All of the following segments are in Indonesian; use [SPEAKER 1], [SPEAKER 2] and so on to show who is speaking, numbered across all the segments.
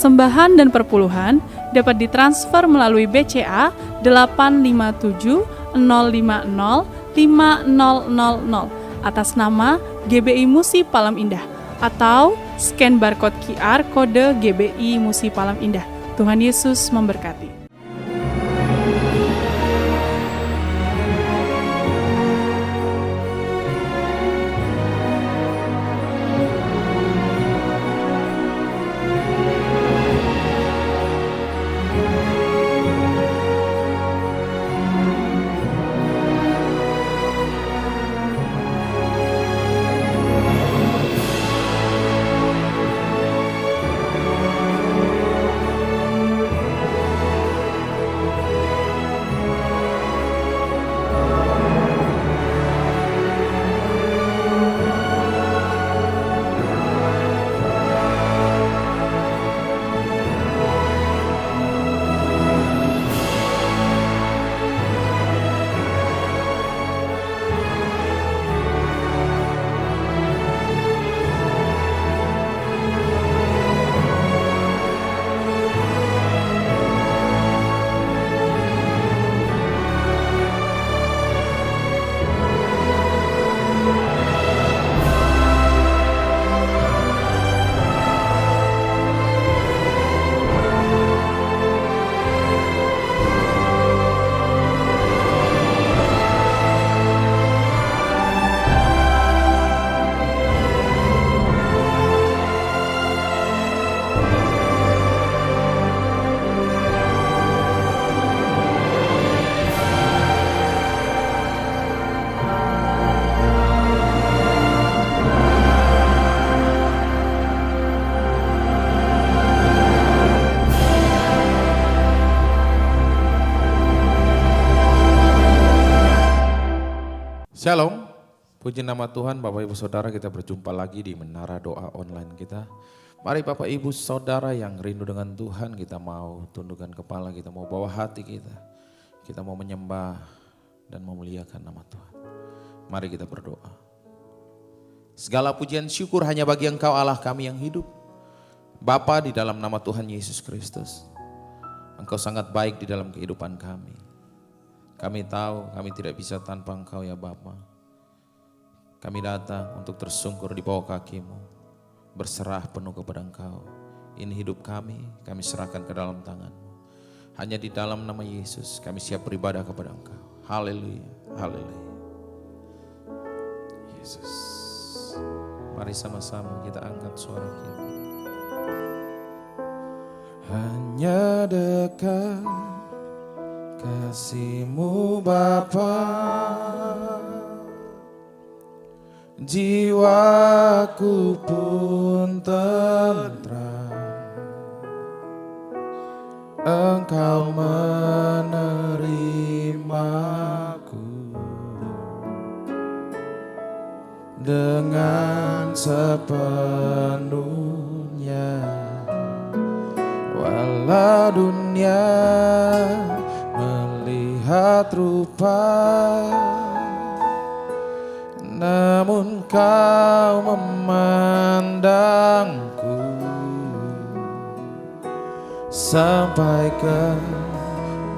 [SPEAKER 1] persembahan dan perpuluhan dapat ditransfer melalui BCA 857 050 5000 atas nama GBI Musi Palam Indah atau scan barcode QR kode GBI Musi Palam Indah. Tuhan Yesus memberkati.
[SPEAKER 2] Shalom, puji nama Tuhan. Bapak Ibu Saudara, kita berjumpa lagi di Menara Doa Online kita. Mari Bapak Ibu Saudara yang rindu dengan Tuhan, kita mau tundukkan kepala, kita mau bawa hati kita. Kita mau menyembah dan memuliakan nama Tuhan. Mari kita berdoa. Segala pujian syukur hanya bagi Engkau Allah kami yang hidup. Bapa, di dalam nama Tuhan Yesus Kristus, Engkau sangat baik di dalam kehidupan kami. Kami tahu kami tidak bisa tanpa Engkau ya Bapa. Kami datang untuk tersungkur di bawah kaki-Mu, berserah penuh kepada Engkau. Ini hidup kami serahkan ke dalam tangan-Mu. Hanya di dalam nama Yesus kami siap beribadah kepada Engkau. Haleluya, haleluya. Yesus. Mari sama-sama kita angkat suara kita. Hanya dekat kasih-Mu Bapa, jiwaku pun tentram. Engkau menerimaku dengan sepenuhnya, walau dunia melihat rupa, namun Kau memandangku sampai ke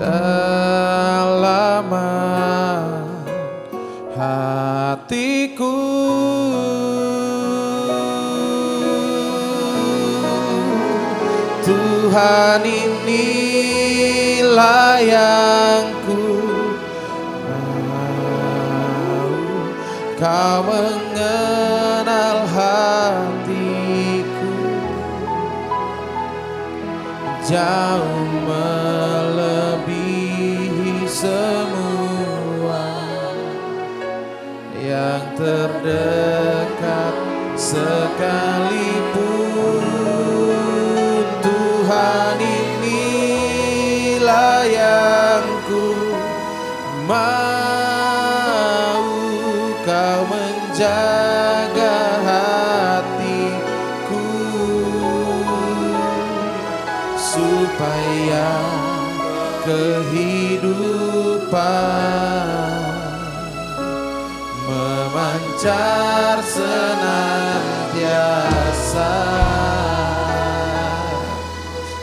[SPEAKER 2] dalaman hatiku. Tuhan, inilah yang ku mau. Kau mengenal hatiku jauh melebihi semua yang terdekat sekalipun. Tuhan, inilah yang ku mau. Kau menjaga hatiku supaya kehidupan memancar senantiasa.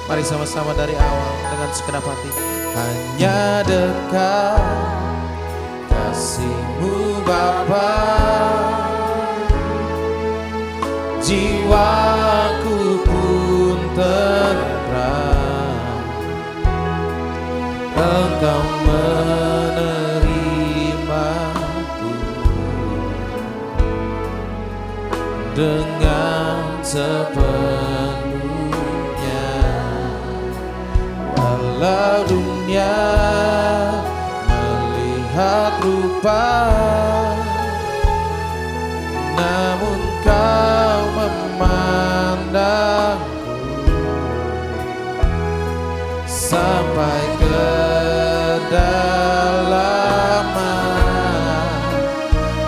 [SPEAKER 2] Mari sama-sama dari awal dengan segenap hati. Hanya dekat kasih-Mu Bapa, jiwaku pun tenteram. Engkau menerimaku dengan sepenuhnya. Walau dunia melihat rupa, namun Kau memandangku sampai kedalaman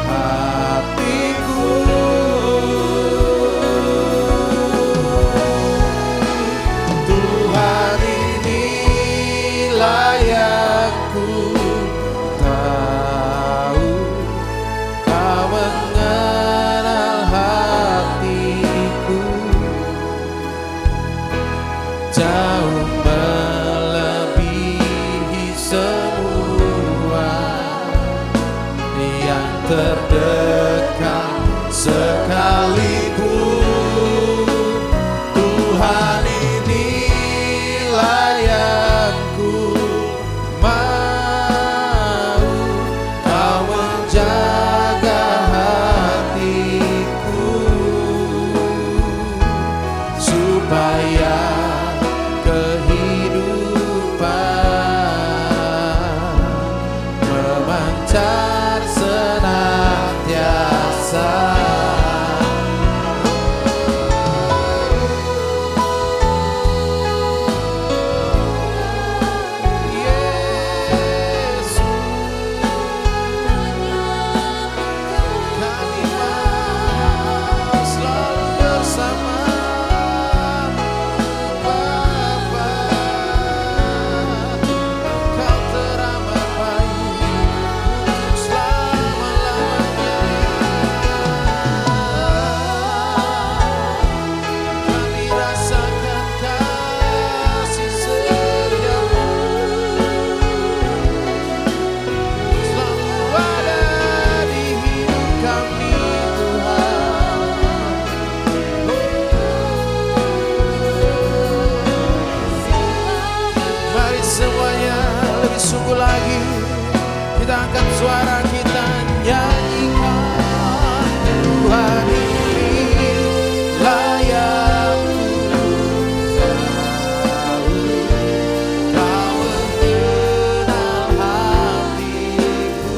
[SPEAKER 2] hatiku. Tuhan, inilah yang ku tahu, Kau mengenal hatiku jauh melebihi semua yang terdekat sekalipun. Tuhan, inilah yang ku mau, Kau menjaga hatiku supaya kehidupan memancar senantiasa. Yesus, kami mau selalu bersama Bapa. Kau teramat baik untuk selama-lamanya. Kami rasakan kasih setiamu selalu ada di hidup kami, Tuhan. Mari semuanya lebih sungguh lagi kita angkat suara, kita nyanyikan. Tuhan, inilah yang ku tahu, Kau mengenal hatiku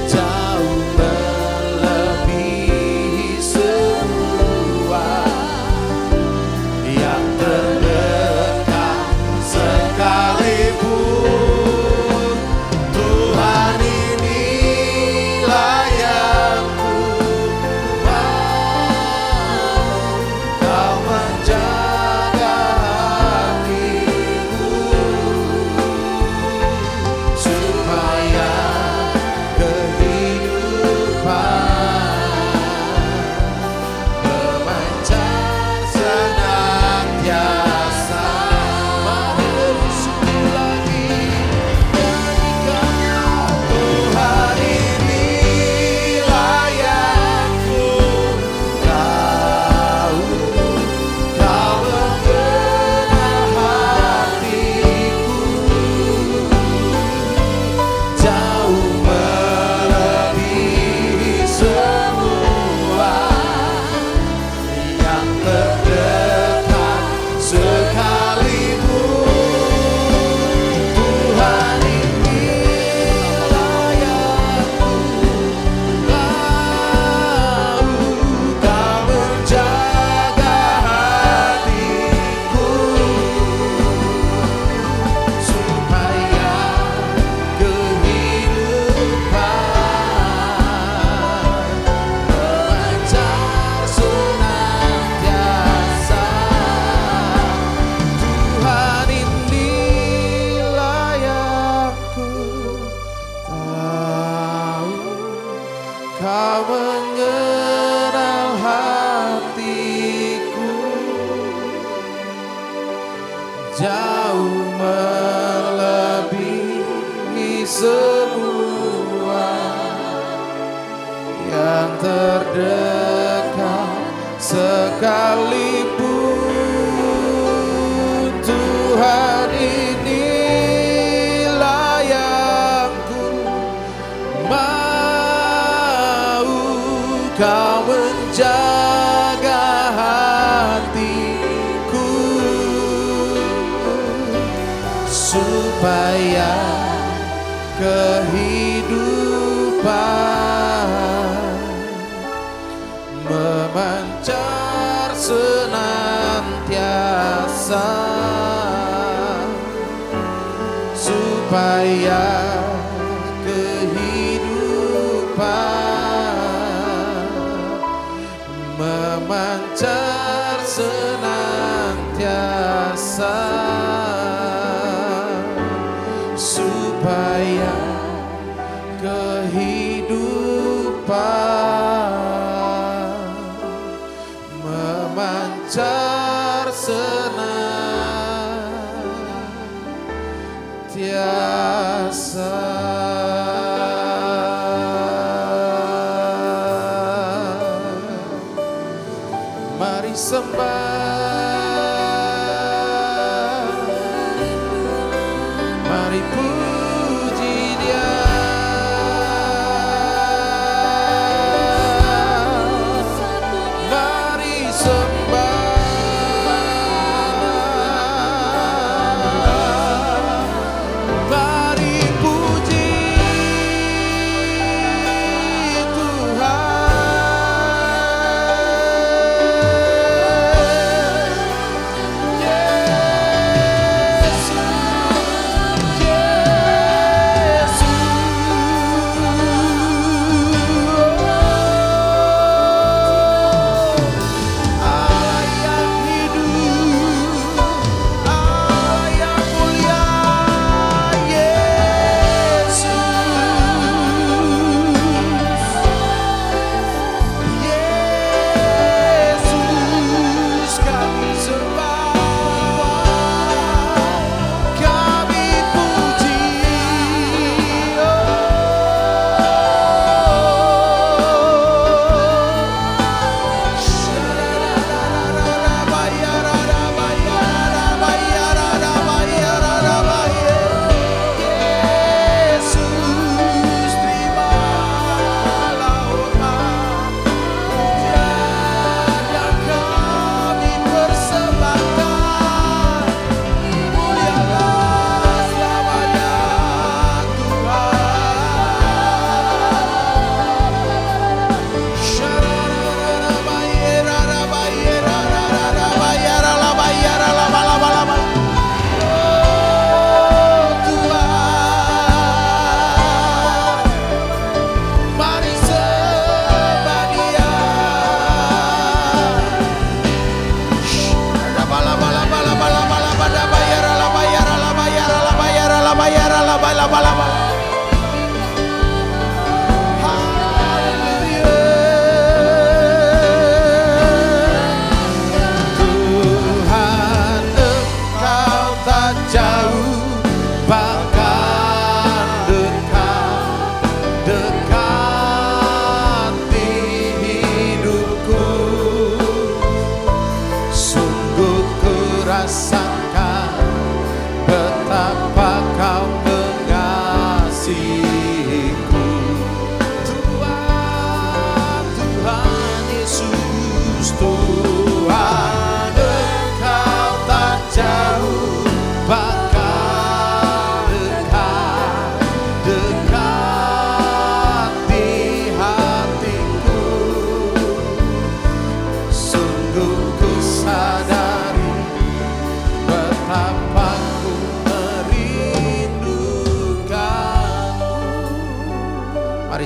[SPEAKER 2] jauh melebihi semua yang terdekat sekalipun. jauh melebihi semua yang terdekat sekalipun. Tuhan, inilah yang ku mau, Kau menjaga hatiku supaya kehidupan memancar senantiasa, supaya kehidupan memancar senantiasa, supaya kehidupan memancar senantiasa. Mari sembah, mari puji Dia. Mari sembah, mari puji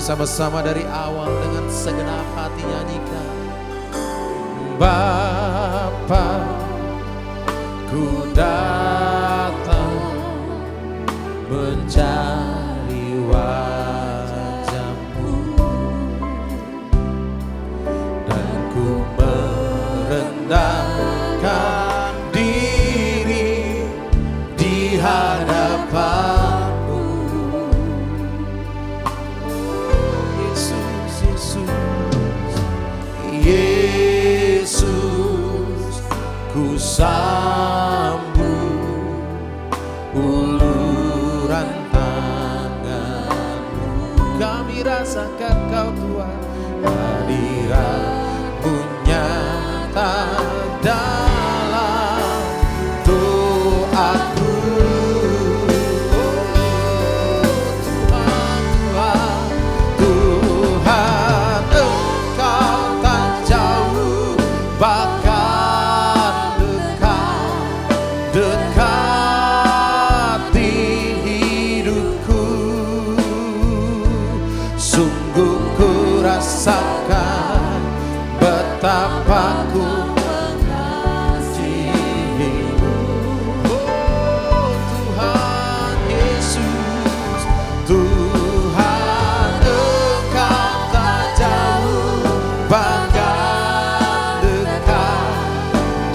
[SPEAKER 2] sama-sama dari awal dengan segenap hati nyanyikan. Bapa, ku datang mencari wajah-Mu dan ku merendahkan diri sambut uluran tangan-Mu. Kami rasakan Kau Tuhan, hadirat-Mu nyata dalam doaku. Rasakan betapa ku mengasihi-Mu. Oh Tuhan Yesus, Tuhan Engkau tak jauh, bahkan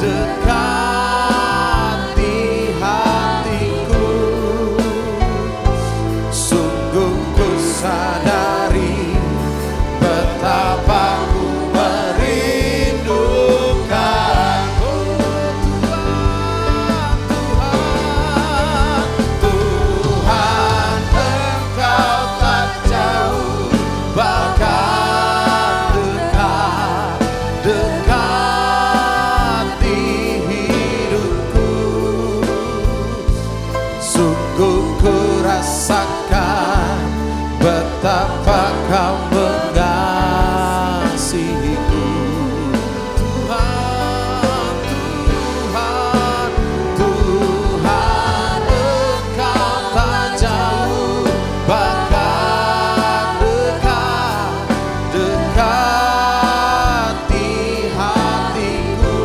[SPEAKER 2] dekat di hatiku. Sungguh ku sadari betapa ku merindukan Tuhan, Engkau tak jauh, bahkan dekat di hidupku. Sungguh ku rasakan betapa Kau mengasihiku. Tuhan, Tuhan, Tuhan, Engkau tak jauh, bahkan dekat di hatiku.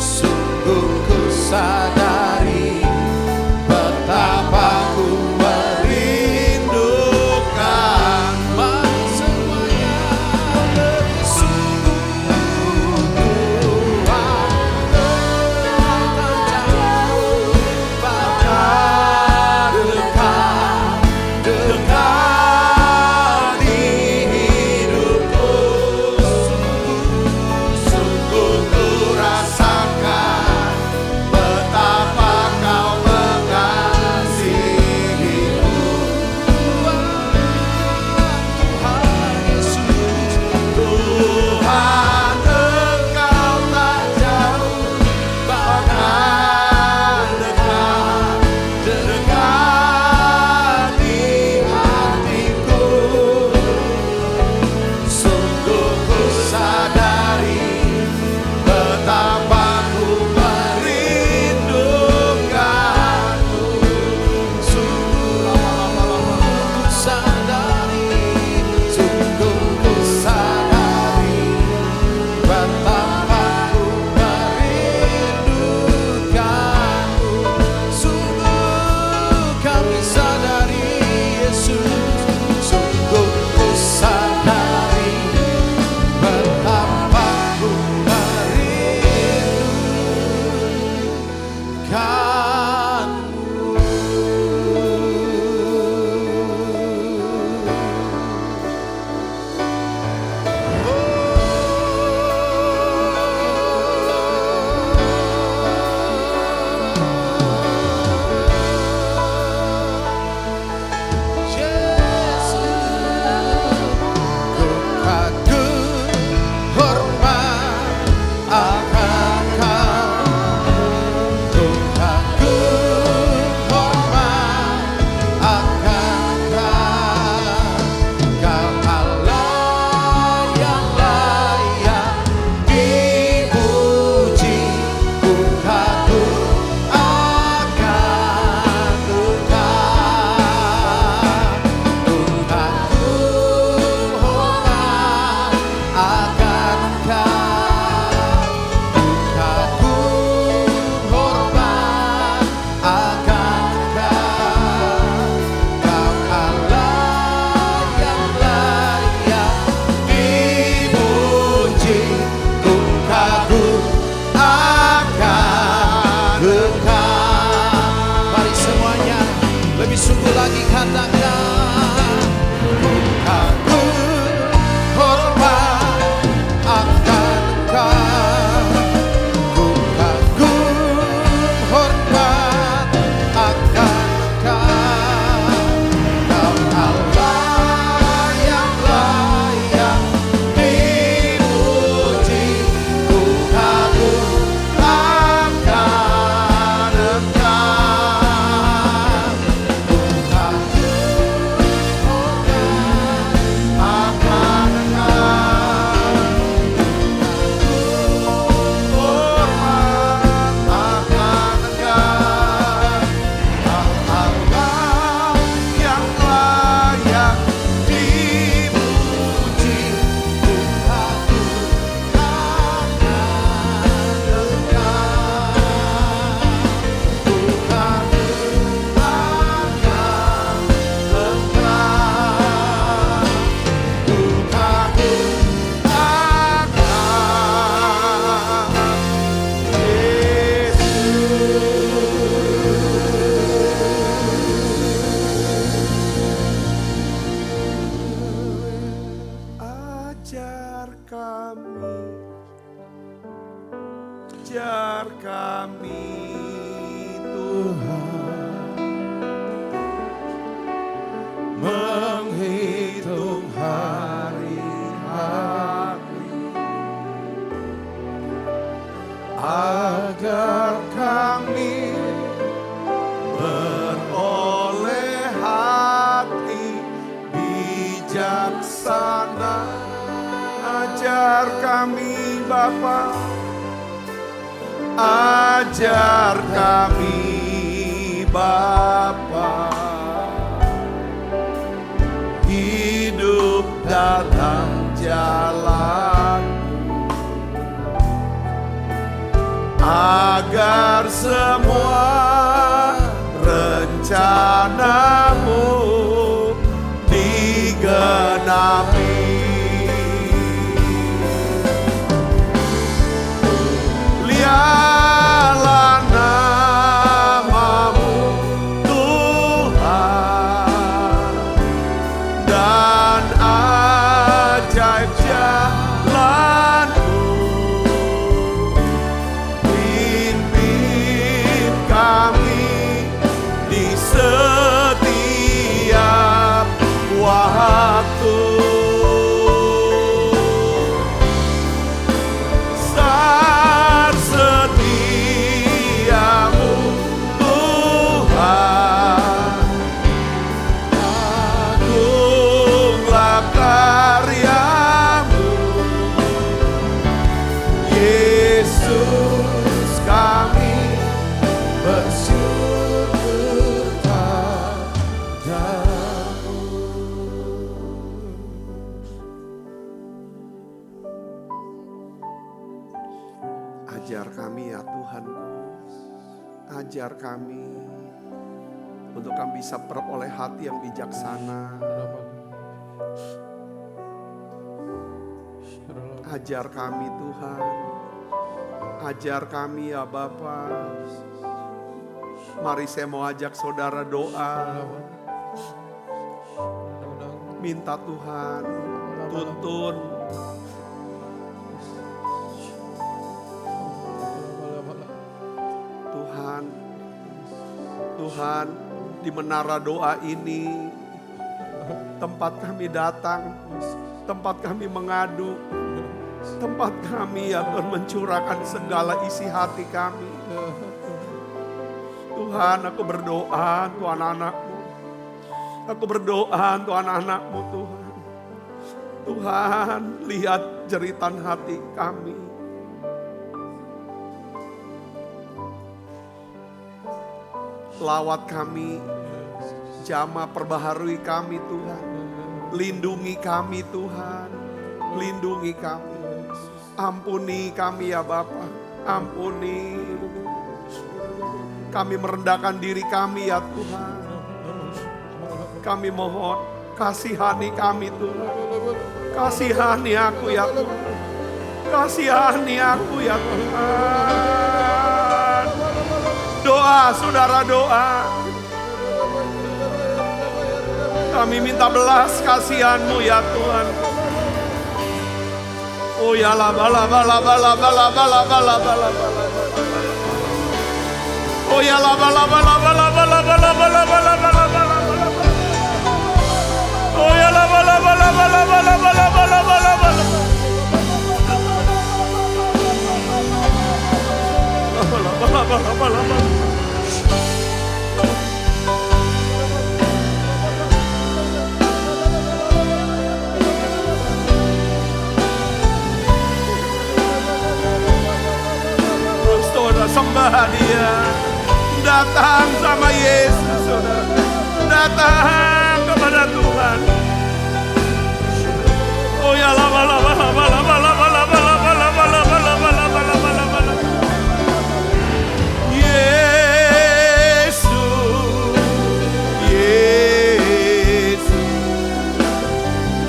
[SPEAKER 2] Sungguh ku sadari betapa ku merindukan semuanya. Sungguh Tuhan, Engkau tak jauh, bahkan dekat di hidupku. Sungguh ku rasakan betapa
[SPEAKER 3] Ajar kami Tuhan menghitung hari-hari, agar kami beroleh hati bijaksana. Ajar kami Bapa, ajar kami Bapa, hidup dalam jalan, agar semua rencanamu digenapi. Lihatlah namamu Tuhan, dan ajaib jalanmu. Pimpin kami di setiap waktu. Ajar kami ya Tuhanku, ajar kami untuk kami bisa beroleh hati yang bijaksana. Ajar kami Tuhan, ajar kami ya Bapa. Mari saya mau ajak saudara doa, minta Tuhan tuntun. Tuhan, di menara doa ini, tempat kami datang, tempat kami mengadu, tempat kami ya Tuhan mencurahkan segala isi hati kami. Tuhan, aku berdoa untuk anak-anak-Mu. Aku berdoa untuk anak-anak-Mu Tuhan. Tuhan, lihat jeritan hati kami. Lawat kami, jamah perbaharui kami Tuhan. Lindungi kami Tuhan, lindungi kami. Ampuni kami ya Bapa, ampuni. Kami merendahkan diri kami ya Tuhan. Kami mohon, kasihani kami Tuhan. Kasihani aku ya Tuhan. Kasihani aku ya Tuhan. Doa, saudara doa. Kami minta belas kasihan-Mu ya Tuhan. Oh ya la bala bala bala bala bala bala bala bala. Oh ya la bala bala bala bala bala bala bala bala bala. Oh ya la bala bala bala bala bala bala bala bala. Bala bala bala bala. Sembah Dia, datang sama Yesus, saudara. Datang kepada Tuhan. Oh ya la bala bala bala bala bala bala bala bala bala bala bala bala bala. Yesus, Yesus,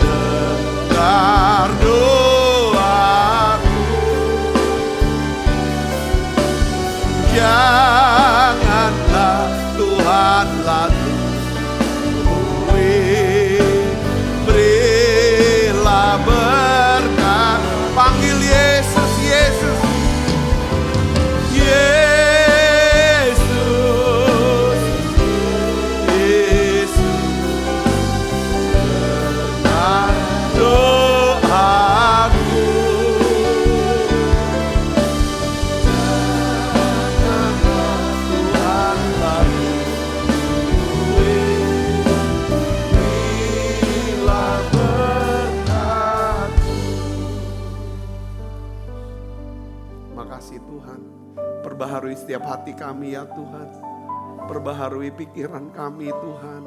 [SPEAKER 3] dengar janganlah Tuhan lalu berilah berkat kasih Tuhan. Perbaharui setiap hati kami ya Tuhan. Perbaharui pikiran kami Tuhan.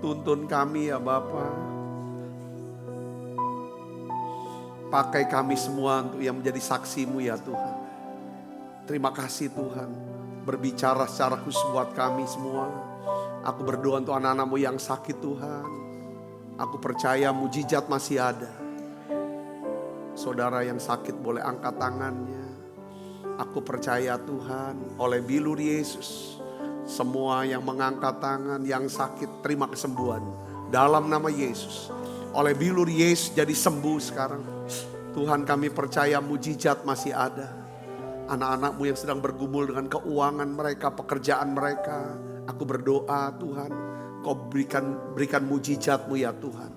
[SPEAKER 3] Tuntun kami ya Bapa. Pakai kami semua untuk yang menjadi saksi-Mu ya Tuhan. Terima kasih Tuhan. Berbicara secara khusus buat kami semua. Aku berdoa untuk anak-anak-Mu yang sakit Tuhan. Aku percaya mujizat masih ada. Saudara yang sakit boleh angkat tangannya. Aku percaya Tuhan, oleh bilur Yesus, semua yang mengangkat tangan, yang sakit terima kesembuhan. Dalam nama Yesus, oleh bilur Yesus jadi sembuh sekarang. Tuhan, kami percaya mujizat masih ada. Anak-anak-Mu yang sedang bergumul dengan keuangan mereka, pekerjaan mereka. Aku berdoa Tuhan, Kau berikan mujizat-Mu ya Tuhan.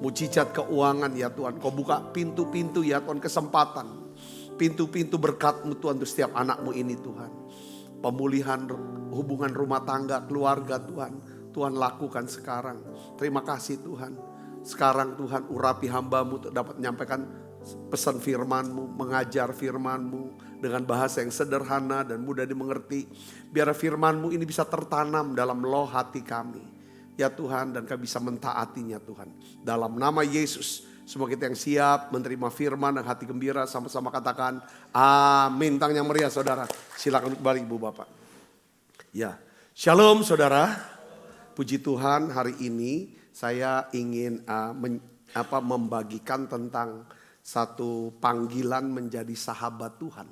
[SPEAKER 3] Mujizat keuangan ya Tuhan. Kau buka pintu-pintu ya Tuhan, kesempatan. Pintu-pintu berkat-Mu Tuhan untuk setiap anak-Mu ini Tuhan. Pemulihan hubungan rumah tangga, keluarga Tuhan. Tuhan lakukan sekarang. Terima kasih Tuhan. Sekarang Tuhan urapi hamba-Mu untuk dapat menyampaikan pesan firman-Mu, mengajar firman-Mu dengan bahasa yang sederhana dan mudah dimengerti. Biar firman-Mu ini bisa tertanam dalam loh hati kami. Ya Tuhan, dan kami bisa mentaatinya Tuhan. Dalam nama Yesus, semua kita yang siap menerima firman dan hati gembira sama-sama katakan amin. Tangan yang meriah saudara. Silakan kembali Ibu Bapak. Ya, shalom saudara. Puji Tuhan, hari ini saya ingin membagikan tentang satu panggilan menjadi sahabat Tuhan.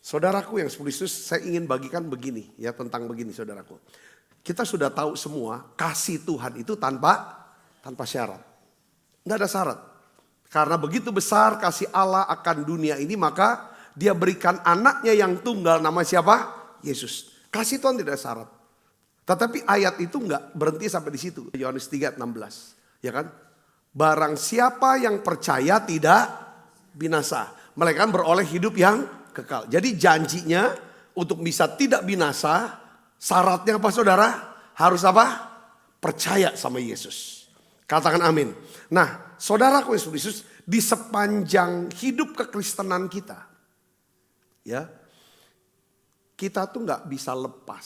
[SPEAKER 3] Saudaraku yang Yesus, saya ingin bagikan begini ya, tentang begini saudaraku. Kita sudah tahu semua kasih Tuhan itu tanpa syarat. Nggak ada syarat. Karena begitu besar kasih Allah akan dunia ini, maka Dia berikan anaknya yang tunggal, nama siapa? Yesus. Kasih Tuhan tidak ada syarat. Tetapi ayat itu nggak berhenti sampai di situ. Yohanes 3:16, ya kan? Barang siapa yang percaya tidak binasa, melainkan beroleh hidup yang kekal. Jadi janjinya untuk bisa tidak binasa, syaratnya apa saudara? Harus apa? Percaya sama Yesus. Katakan amin. Nah, saudaraku Yesus, di sepanjang hidup kekristenan kita, ya, kita tuh nggak bisa lepas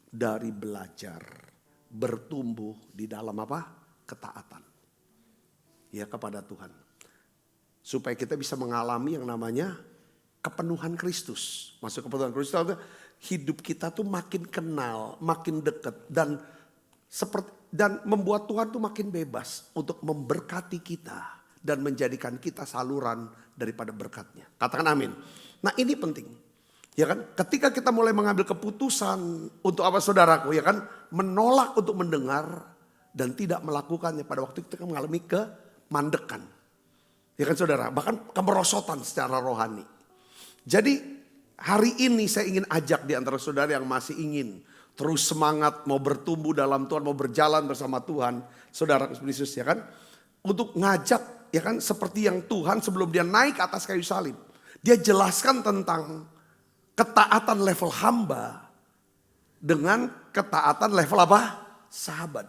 [SPEAKER 3] dari belajar bertumbuh di dalam apa? Ketaatan. Ya, kepada Tuhan. Supaya kita bisa mengalami yang namanya kepenuhan Kristus. Masuk kepenuhan Kristus itu hidup kita tuh makin kenal, makin dekat dan membuat Tuhan tuh makin bebas untuk memberkati kita dan menjadikan kita saluran daripada berkat-Nya. Katakan amin. Nah, ini penting. Ya kan, ketika kita mulai mengambil keputusan untuk apa saudaraku, ya kan, menolak untuk mendengar dan tidak melakukannya, pada waktu itu kita mengalami kemandekan. Ya kan saudara, bahkan kemerosotan secara rohani. Jadi hari ini saya ingin ajak di antara saudara yang masih ingin terus semangat, mau bertumbuh dalam Tuhan, mau berjalan bersama Tuhan, saudara Yesus ya kan, untuk ngajak ya kan, seperti yang Tuhan sebelum Dia naik ke atas kayu salib, Dia jelaskan tentang ketaatan level hamba dengan ketaatan level apa? Sahabat.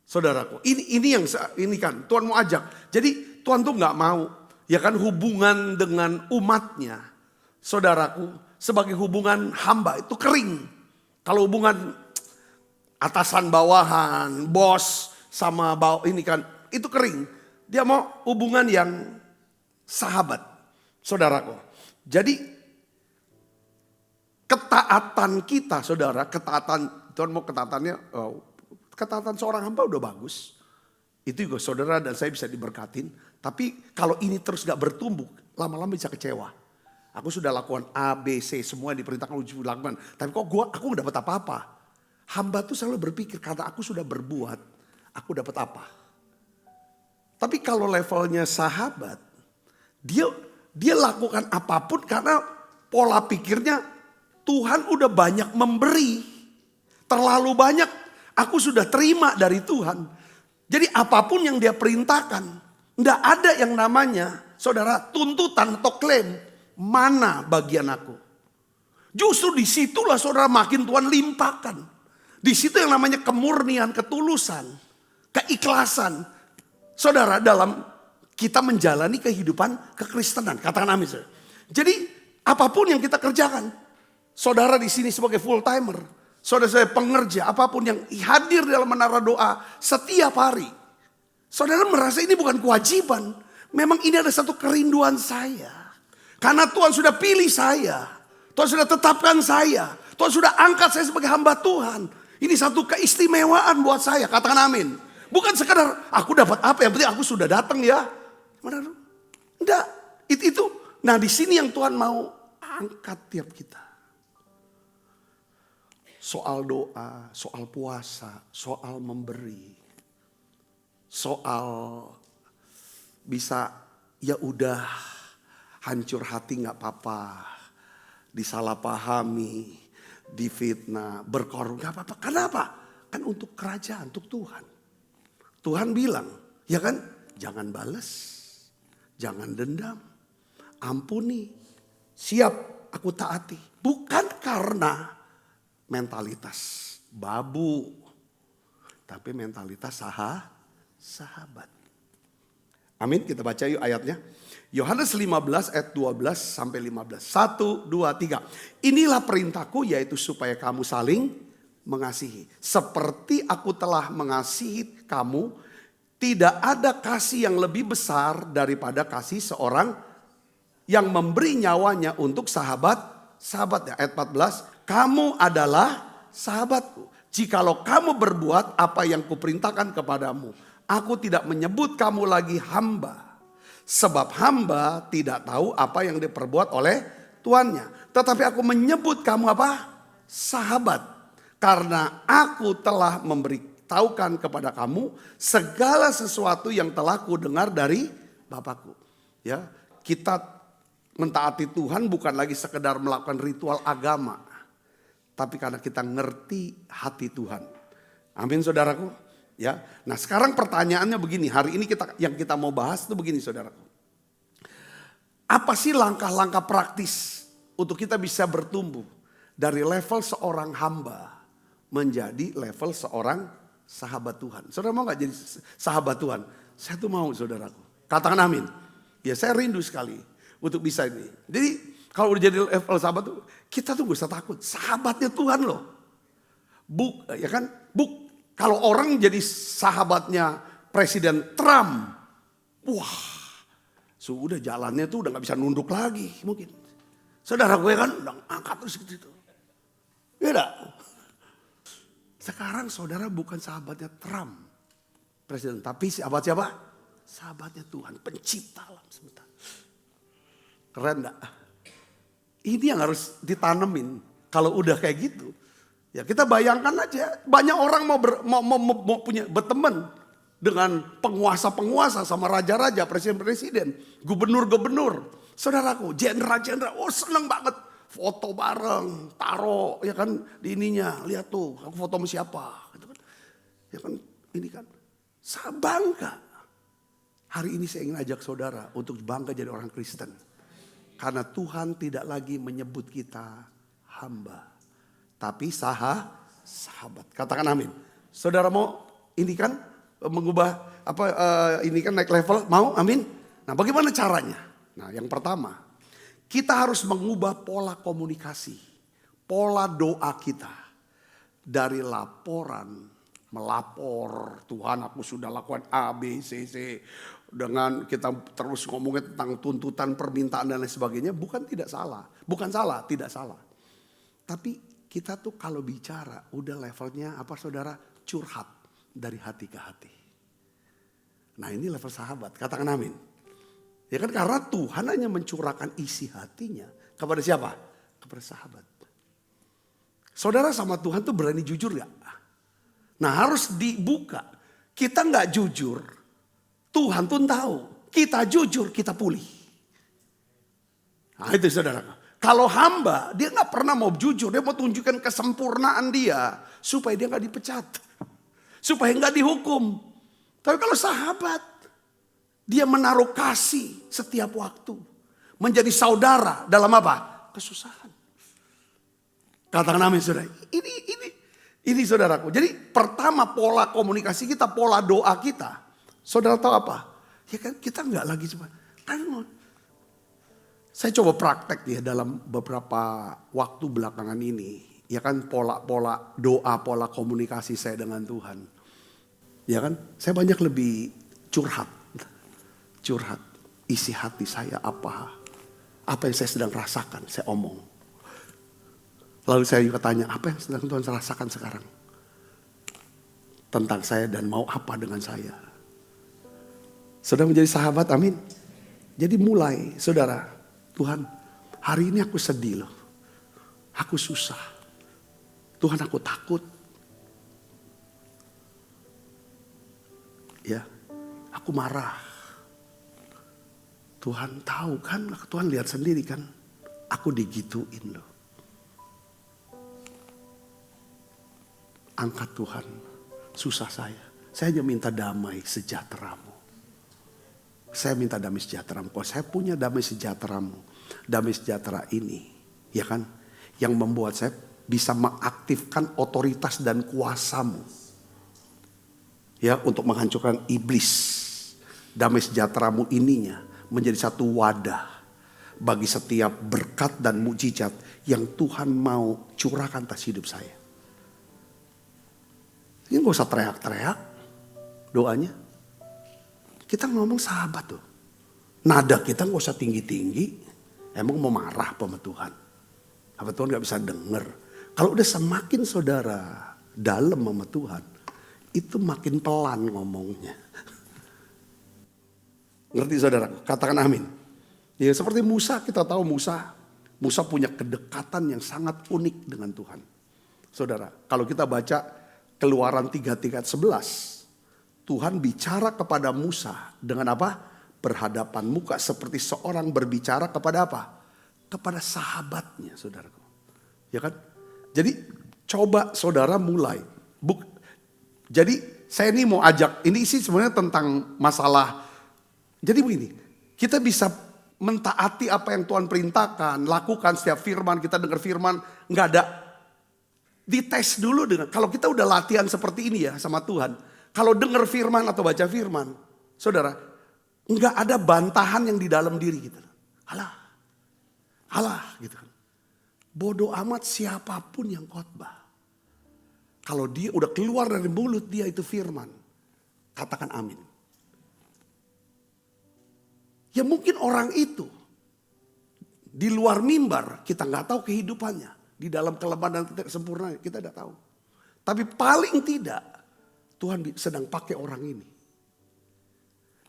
[SPEAKER 3] Saudaraku, ini yang ini kan Tuhan mau ajak. Jadi Tuhan tuh nggak mau ya kan hubungan dengan umatnya, saudaraku, sebagai hubungan hamba itu kering. Kalau hubungan atasan bawahan, bos sama ini kan itu kering. Dia mau hubungan yang sahabat, saudaraku. Jadi ketaatan kita saudara, ketaatan Tuhan mau ketaatan seorang hamba udah bagus. Itu juga saudara dan saya bisa diberkatin. Tapi kalau ini terus gak bertumbuh, lama-lama bisa kecewa. Aku sudah lakukan A, B, C, semua diperintahkan untuk dilakukan. Tapi kok aku gak dapat apa-apa. Hamba tuh selalu berpikir, karena aku sudah berbuat, aku dapat apa. Tapi kalau levelnya sahabat, dia lakukan apapun karena pola pikirnya, Tuhan udah banyak memberi. Terlalu banyak aku sudah terima dari Tuhan. Jadi apapun yang Dia perintahkan, enggak ada yang namanya, saudara, tuntutan atau klaim, mana bagian aku. Justru disitulah saudara makin Tuhan limpahkan. Di situ yang namanya kemurnian, ketulusan, keikhlasan. Saudara, dalam kita menjalani kehidupan kekristenan. Katakan amin. Saudara. Jadi Apapun yang kita kerjakan. Saudara di sini sebagai full timer. Saudara saya pengerja. Apapun yang hadir dalam menara doa setiap hari. Saudara merasa ini bukan kewajiban. Memang ini ada satu kerinduan saya. Karena Tuhan sudah pilih saya. Tuhan sudah tetapkan saya. Tuhan sudah angkat saya sebagai hamba Tuhan. Ini satu keistimewaan buat saya. Katakan amin. Bukan sekadar aku dapat apa, yang penting aku sudah datang ya. Enggak. Itu. Nah di sini yang Tuhan mau angkat tiap kita. Soal doa, soal puasa, soal memberi. Soal bisa ya udah hancur hati gak apa-apa. Disalahpahami, difitnah, berkorban gak apa-apa. Kenapa? Kan untuk kerajaan, untuk Tuhan. Tuhan bilang, ya kan? Jangan balas, jangan dendam, ampuni, siap aku taati. Bukan karena mentalitas babu, tapi mentalitas sahabat. Amin, kita baca yuk ayatnya. Yohanes 15 ayat 12 sampai 15. 1, 2, 3. Inilah perintahku, yaitu supaya kamu saling mengasihi. Seperti aku telah mengasihi kamu, tidak ada kasih yang lebih besar daripada kasih seorang yang memberi nyawanya untuk sahabatnya. Ayat 14, kamu adalah sahabatku. Jikalau kamu berbuat apa yang kuperintahkan kepadamu, aku tidak menyebut kamu lagi hamba. Sebab hamba tidak tahu apa yang diperbuat oleh tuannya. Tetapi aku menyebut kamu apa? Sahabat. Karena aku telah memberitahukan kepada kamu segala sesuatu yang telah kudengar dari Bapakku. Ya, kita mentaati Tuhan bukan lagi sekedar melakukan ritual agama. Tapi karena kita ngerti hati Tuhan. Amin saudaraku. Ya, nah sekarang pertanyaannya begini, hari ini yang kita mau bahas itu begini saudaraku. Apa sih langkah-langkah praktis untuk kita bisa bertumbuh dari level seorang hamba menjadi level seorang sahabat Tuhan? Saudara mau gak jadi sahabat Tuhan? Saya tuh mau saudaraku. Katakan amin. Ya saya rindu sekali untuk bisa ini. Jadi kalau udah jadi level sahabat tuh, kita tuh gak usah takut. Sahabatnya Tuhan loh. Ya kan? Kalau orang jadi sahabatnya Presiden Trump, wah, sudah jalannya tuh udah gak bisa nunduk lagi mungkin. Saudara gue kan udah angkat terus gitu. Ya enggak? Sekarang saudara bukan sahabatnya Trump, Presiden, tapi sahabat siapa? Sahabatnya Tuhan, pencipta alam semesta. Keren enggak? Ini yang harus ditanemin. Kalau udah kayak gitu. Ya kita bayangkan aja, banyak orang mau punya berteman dengan penguasa-penguasa sama raja-raja, presiden-presiden, gubernur-gubernur, saudaraku, jenderal-jenderal, oh seneng banget, foto bareng, taruh ya kan di ininya, lihat tuh, aku foto sama siapa, gitu kan, ya kan ini kan, saya bangga. Hari ini saya ingin ajak saudara untuk bangga jadi orang Kristen, karena Tuhan tidak lagi menyebut kita hamba. Tapi sahabat. Katakan amin. Saudara mau ini kan mengubah ini kan naik level, mau amin. Nah bagaimana caranya? Nah yang pertama, kita harus mengubah pola komunikasi, pola doa kita. Dari laporan, melapor, Tuhan aku sudah lakukan A, B, C. Dengan kita terus ngomongin tentang tuntutan, permintaan dan lain sebagainya. Bukan tidak salah, tidak salah. Tapi kita tuh kalau bicara udah levelnya apa saudara? Curhat dari hati ke hati. Nah ini level sahabat, katakan amin. Ya kan karena Tuhan hanya mencurahkan isi hatinya kepada siapa? Kepada sahabat. Saudara sama Tuhan tuh berani jujur gak? Nah harus dibuka. Kita gak jujur, Tuhan tuh tahu. Kita jujur, kita pulih. Nah itu saudara. Kalau hamba, dia gak pernah mau jujur. Dia mau tunjukkan kesempurnaan dia. Supaya dia gak dipecat. Supaya gak dihukum. Tapi kalau sahabat, dia menaruh kasih setiap waktu. Menjadi saudara dalam apa? Kesusahan. Katakan amin saudara. Ini saudaraku. Jadi pertama pola komunikasi kita, pola doa kita. Saudara tahu apa? Ya kan kita gak lagi cuma. Saya coba praktek ya dalam beberapa waktu belakangan ini. Ya kan pola-pola doa, pola komunikasi saya dengan Tuhan. Ya kan, saya banyak lebih curhat. Isi hati saya apa yang saya sedang rasakan, saya omong. Lalu saya juga tanya, apa yang sedang Tuhan rasakan sekarang? Tentang saya dan mau apa dengan saya. Sudah menjadi sahabat, amin. Jadi mulai, saudara. Tuhan, hari ini aku sedih loh. Aku susah. Tuhan, aku takut. Ya, aku marah. Tuhan tahu kan, Tuhan lihat sendiri kan. Aku digituin loh. Angkat Tuhan, susah saya. Saya hanya minta damai sejahteramu. Saya minta damai sejahteramu. Kalau saya punya damai sejahteramu, damai sejahtera ini, ya kan, yang membuat saya bisa mengaktifkan otoritas dan kuasamu, ya, untuk menghancurkan iblis. Damai sejahteramu ininya menjadi satu wadah bagi setiap berkat dan mukjizat yang Tuhan mau curahkan atas hidup saya. Ini gak usah teriak-teriak doanya. Kita ngomong sahabat tuh. Nada kita gak usah tinggi-tinggi. Emang mau marah sama Tuhan? Apa Tuhan gak bisa denger? Kalau udah semakin saudara dalam sama Tuhan, itu makin pelan ngomongnya. Ngerti saudara? Katakan amin. Ya seperti Musa, kita tahu Musa punya kedekatan yang sangat unik dengan Tuhan. Saudara, kalau kita baca Keluaran 3:11, Tuhan bicara kepada Musa dengan apa? Berhadapan muka seperti seorang berbicara kepada apa? Kepada sahabatnya, saudaraku. Ya kan? Jadi coba saudara mulai. Jadi saya ini mau ajak, ini sih sebenarnya tentang masalah. Jadi begini, kita bisa mentaati apa yang Tuhan perintahkan, lakukan setiap firman, kita dengar firman, nggak ada. Dites dulu dengan, kalau kita udah latihan seperti ini ya sama Tuhan. Kalau dengar firman atau baca firman, saudara, nggak ada bantahan yang di dalam diri kita. Alah, gitu kan. Bodoh amat siapapun yang khotbah. Kalau dia udah keluar dari mulut dia itu firman, katakan amin. Ya mungkin orang itu di luar mimbar kita nggak tahu kehidupannya. Di dalam kelemahan dan kesempurnaan kita tidak tahu. Tapi paling tidak Tuhan sedang pakai orang ini.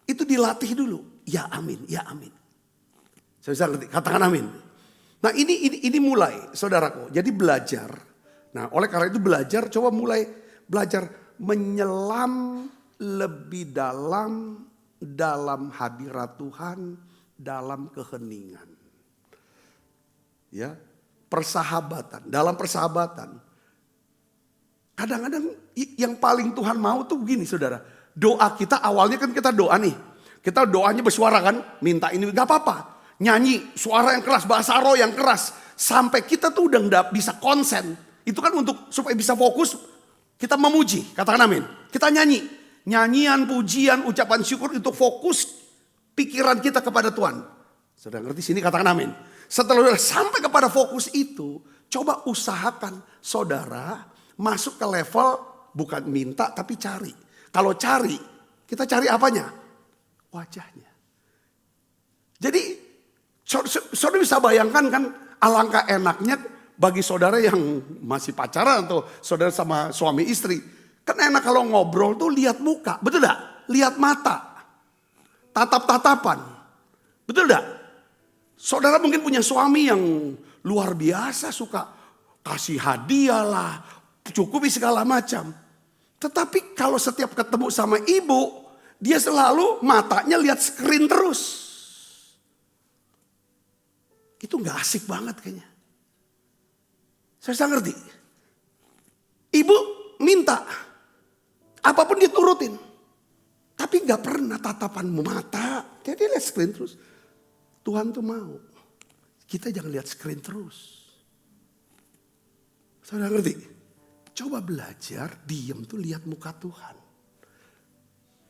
[SPEAKER 3] Itu dilatih dulu. Ya amin, ya amin. Saya bisa ngerti, katakan amin. Nah ini mulai saudaraku. Jadi belajar. Nah oleh karena itu belajar, coba mulai belajar menyelam lebih dalam hadirat Tuhan, dalam keheningan. Ya, persahabatan, dalam persahabatan. Kadang-kadang yang paling Tuhan mau tuh begini saudara. Doa kita awalnya kan kita doa nih. Kita doanya bersuara kan, minta ini gak apa-apa. Nyanyi suara yang keras, bahasa roh yang keras. Sampai kita tuh udah gak bisa konsen. Itu kan untuk supaya bisa fokus kita memuji, katakan amin. Kita nyanyi. Nyanyian, pujian, ucapan syukur untuk fokus pikiran kita kepada Tuhan. Saudara ngerti sini katakan amin. Setelah sampai kepada fokus itu, coba usahakan saudara masuk ke level bukan minta tapi cari. Kalau cari, kita cari apanya? Wajahnya. Jadi saudara bisa bayangkan kan alangkah enaknya bagi saudara yang masih pacaran atau saudara sama suami istri. Kan enak kalau ngobrol tuh lihat muka, betul gak? Lihat mata, tatap-tatapan, betul gak? Saudara mungkin punya suami yang luar biasa suka kasih hadiah lah, cukupi segala macam. Tetapi kalau setiap ketemu sama ibu, dia selalu matanya lihat screen terus. Itu gak asik banget kayaknya. Saya ngerti. Ibu minta, apapun dia turutin. Tapi gak pernah tatapan mata, dia lihat screen terus. Tuhan tuh mau, kita jangan lihat screen terus. Saudara ngerti? Coba belajar, diam tuh lihat muka Tuhan.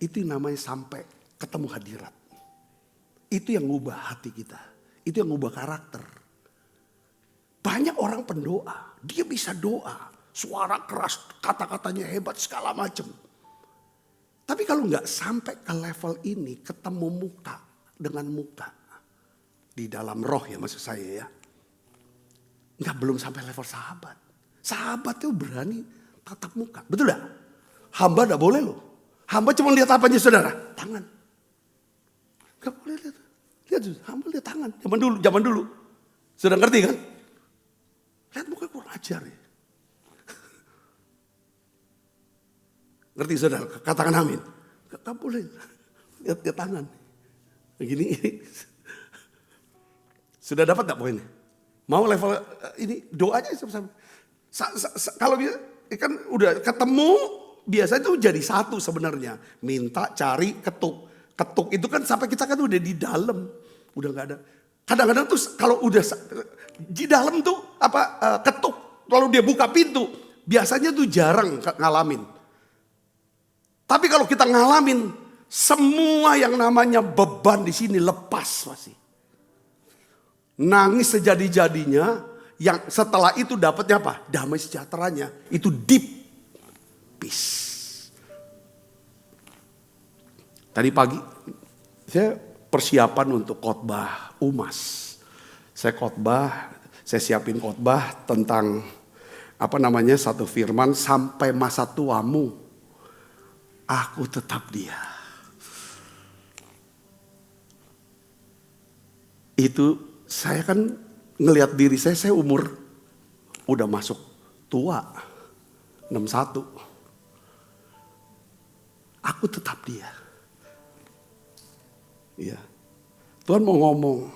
[SPEAKER 3] Itu yang namanya sampai ketemu hadirat. Itu yang ngubah hati kita. Itu yang ngubah karakter. Banyak orang pendoa, dia bisa doa, suara keras, kata-katanya hebat segala macam. Tapi kalau nggak sampai ke level ini, ketemu muka dengan muka di dalam roh ya maksud saya ya, nggak belum sampai level sahabat. Sahabat itu berani tatap muka, betul nggak? Hamba nggak boleh loh. Hamba cuma lihat apanya saudara, tangan. Nggak boleh lihat. Lihat, hamba lihat tangan. Zaman dulu. Sudah ngerti kan? Lihat muka kurang ajar ya. Ngerti saudara? Katakan amin. Gak boleh. Lihat tangan. Begini. Sudah dapat gak poinnya? Mau level ini doanya sama-sama. Kalau kan udah ketemu, biasanya itu jadi satu sebenarnya. Minta, cari, ketuk. Ketuk itu kan sampai kita kan udah di dalam. Udah gak ada. Kadang-kadang tuh kalau udah di dalam tuh ketuk. Lalu dia buka pintu. Biasanya tuh jarang ngalamin. Tapi kalau kita ngalamin, semua yang namanya beban di sini lepas pasti. Nangis sejadi-jadinya, yang setelah itu dapatnya apa? Damai sejahteranya. Itu deep peace. Tadi pagi saya persiapan untuk khotbah UMAS. Saya siapin khotbah tentang satu firman, sampai masa tuamu aku tetap dia. Itu saya kan ngelihat diri saya umur udah masuk tua, 61. Aku tetap dia. Iya. Tuhan mau ngomong,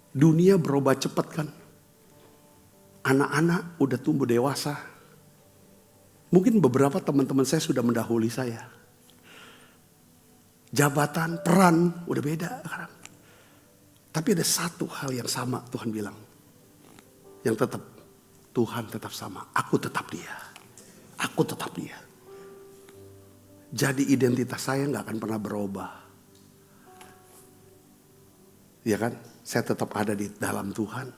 [SPEAKER 3] dunia berubah cepat kan. Anak-anak udah tumbuh dewasa. Mungkin beberapa teman-teman saya sudah mendahului saya. Jabatan, peran udah beda sekarang. Tapi ada satu hal yang sama Tuhan bilang. Yang tetap, Tuhan tetap sama. Aku tetap dia. Aku tetap dia. Jadi identitas saya gak akan pernah berubah. Ya kan? Saya tetap ada di dalam Tuhan.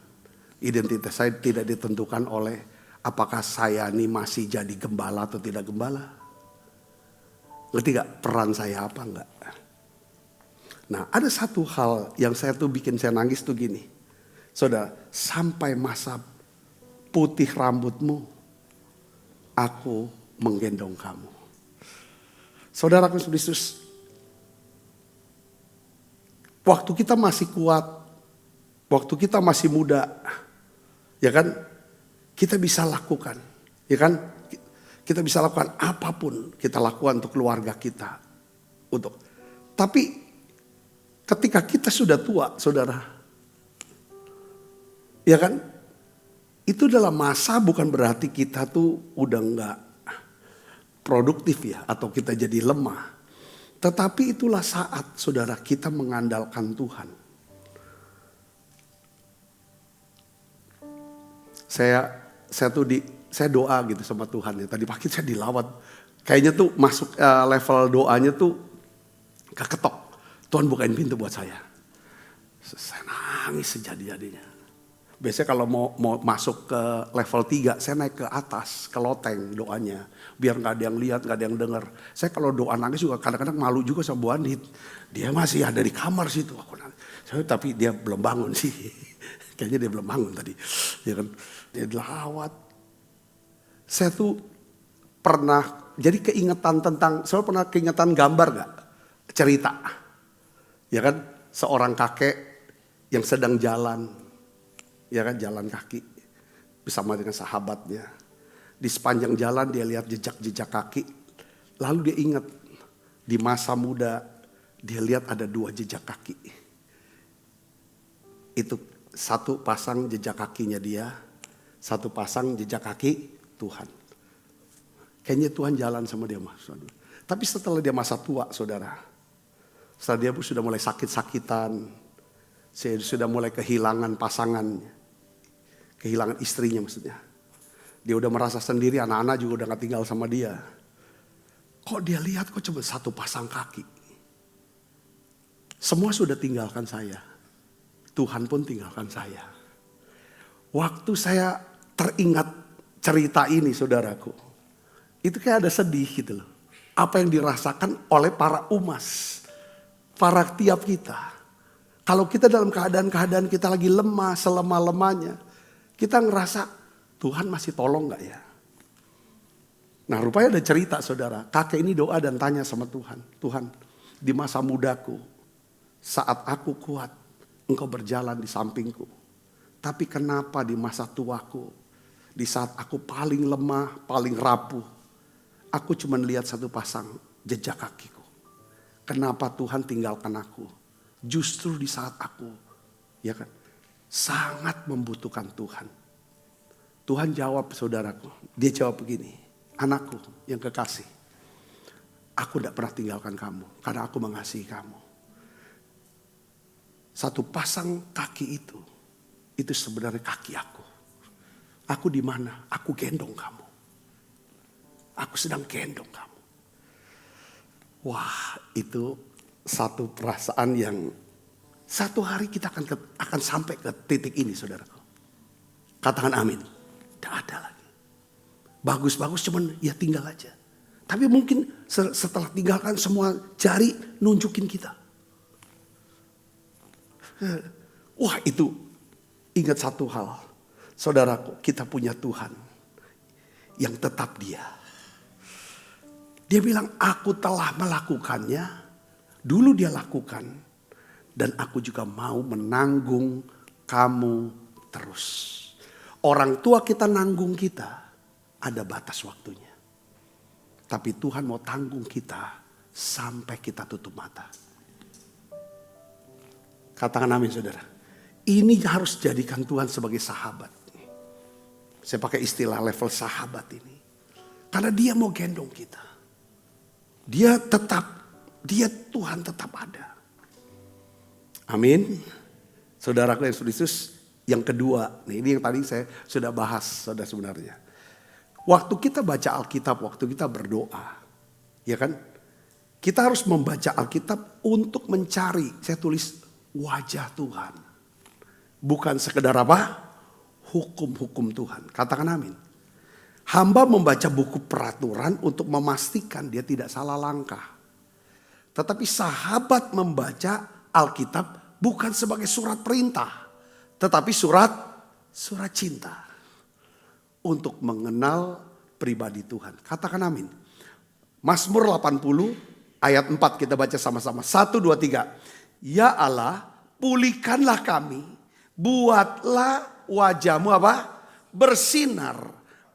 [SPEAKER 3] Identitas saya tidak ditentukan oleh apakah saya ini masih jadi gembala atau tidak gembala. Ngerti gak peran saya apa enggak? Nah ada satu hal yang bikin saya nangis tuh gini. Saudara, sampai masa putih rambutmu, aku menggendong kamu. Saudara Kristus, waktu kita masih kuat, waktu kita masih muda, ya kan, kita bisa lakukan, ya kan, kita bisa lakukan apapun kita lakukan untuk keluarga kita, tapi ketika kita sudah tua, saudara, ya kan, itu adalah masa bukan berarti kita tuh udah nggak produktif ya, atau kita jadi lemah. Tetapi itulah saat saudara kita mengandalkan Tuhan. Saya doa gitu sama Tuhan ya. Tadi pagi saya dilawat. Kayaknya tuh masuk level doanya tuh keketok. Tuhan bukain pintu buat saya. Saya nangis sejadi-jadinya. Biasanya kalau mau masuk ke level 3, saya naik ke atas, ke loteng doanya. Biar gak ada yang lihat, gak ada yang dengar. Saya kalau doa nangis juga kadang-kadang malu juga sama Bu Andit. Dia masih ada di kamar situ. Tapi dia belum bangun sih. Kayaknya dia belum bangun tadi. Ya kan? Dia dilawat. Saya tuh pernah, jadi saya pernah keingetan gambar gak? Cerita. Ya kan? Seorang kakek yang sedang jalan. Ya kan, jalan kaki bersama dengan sahabatnya. Di sepanjang jalan dia lihat jejak-jejak kaki. Lalu dia ingat di masa muda dia lihat ada 2 jejak kaki. Itu satu pasang jejak kakinya dia, satu pasang jejak kaki Tuhan. Kayaknya Tuhan jalan sama dia mas. Tapi setelah dia masa tua saudara, setelah dia sudah mulai sakit-sakitan, sudah mulai kehilangan pasangannya, kehilangan istrinya maksudnya. Dia udah merasa sendiri, anak-anak juga udah gak tinggal sama dia. Kok dia lihat kok cuma 1 pasang kaki. Semua sudah tinggalkan saya. Tuhan pun tinggalkan saya. Waktu saya teringat cerita ini saudaraku, itu kayak ada sedih gitu loh. Apa yang dirasakan oleh para umas, para tiap kita. Kalau kita dalam keadaan-keadaan kita lagi lemah, selemah-lemahnya, kita ngerasa Tuhan masih tolong gak ya? Nah rupanya ada cerita saudara, kakek ini doa dan tanya sama Tuhan. Tuhan, di masa mudaku, saat aku kuat, Engkau berjalan di sampingku. Tapi kenapa di masa tuaku, di saat aku paling lemah, paling rapuh, aku cuma lihat satu pasang jejak kakiku. Kenapa Tuhan tinggalkan aku? Justru di saat aku, ya kan, sangat membutuhkan Tuhan. Tuhan jawab saudaraku, dia jawab begini, anakku yang kekasih, aku tidak pernah tinggalkan kamu karena aku mengasihi kamu. Satu pasang kaki itu sebenarnya kaki aku. Aku di mana? Aku gendong kamu. Aku sedang gendong kamu. Wah, itu satu perasaan yang satu hari kita akan sampai ke titik ini, saudaraku. Katakan amin. Tidak ada lagi. Bagus-bagus cuman ya tinggal aja. Tapi mungkin setelah tinggalkan semua jari nunjukin kita. Wah, itu ingat satu hal. Saudaraku, kita punya Tuhan yang tetap Dia. Dia bilang, aku telah melakukannya. Dulu Dia lakukan. Dan aku juga mau menanggung kamu terus. Orang tua kita nanggung kita, ada batas waktunya. Tapi Tuhan mau tanggung kita sampai kita tutup mata. Katakan amin saudara. Ini harus jadikan Tuhan sebagai sahabat. Saya pakai istilah level sahabat ini. Karena Dia mau gendong kita. Dia Tuhan tetap ada. Amin. Saudaraku yang Yesus, yang kedua. Nah ini yang tadi saya sudah bahas saudara sebenarnya. Waktu kita baca Alkitab, waktu kita berdoa. Ya kan? Kita harus membaca Alkitab untuk mencari. Saya tulis wajah Tuhan. Bukan sekedar apa? Hukum-hukum Tuhan. Katakan amin. Hamba membaca buku peraturan untuk memastikan dia tidak salah langkah. Tetapi sahabat membaca Alkitab bukan sebagai surat perintah. Tetapi surat cinta. Untuk mengenal pribadi Tuhan. Katakan amin. Mazmur 80 ayat 4 kita baca sama-sama. 1, 2, 3. Ya Allah, pulihkanlah kami, buatlah wajahmu apa? Bersinar,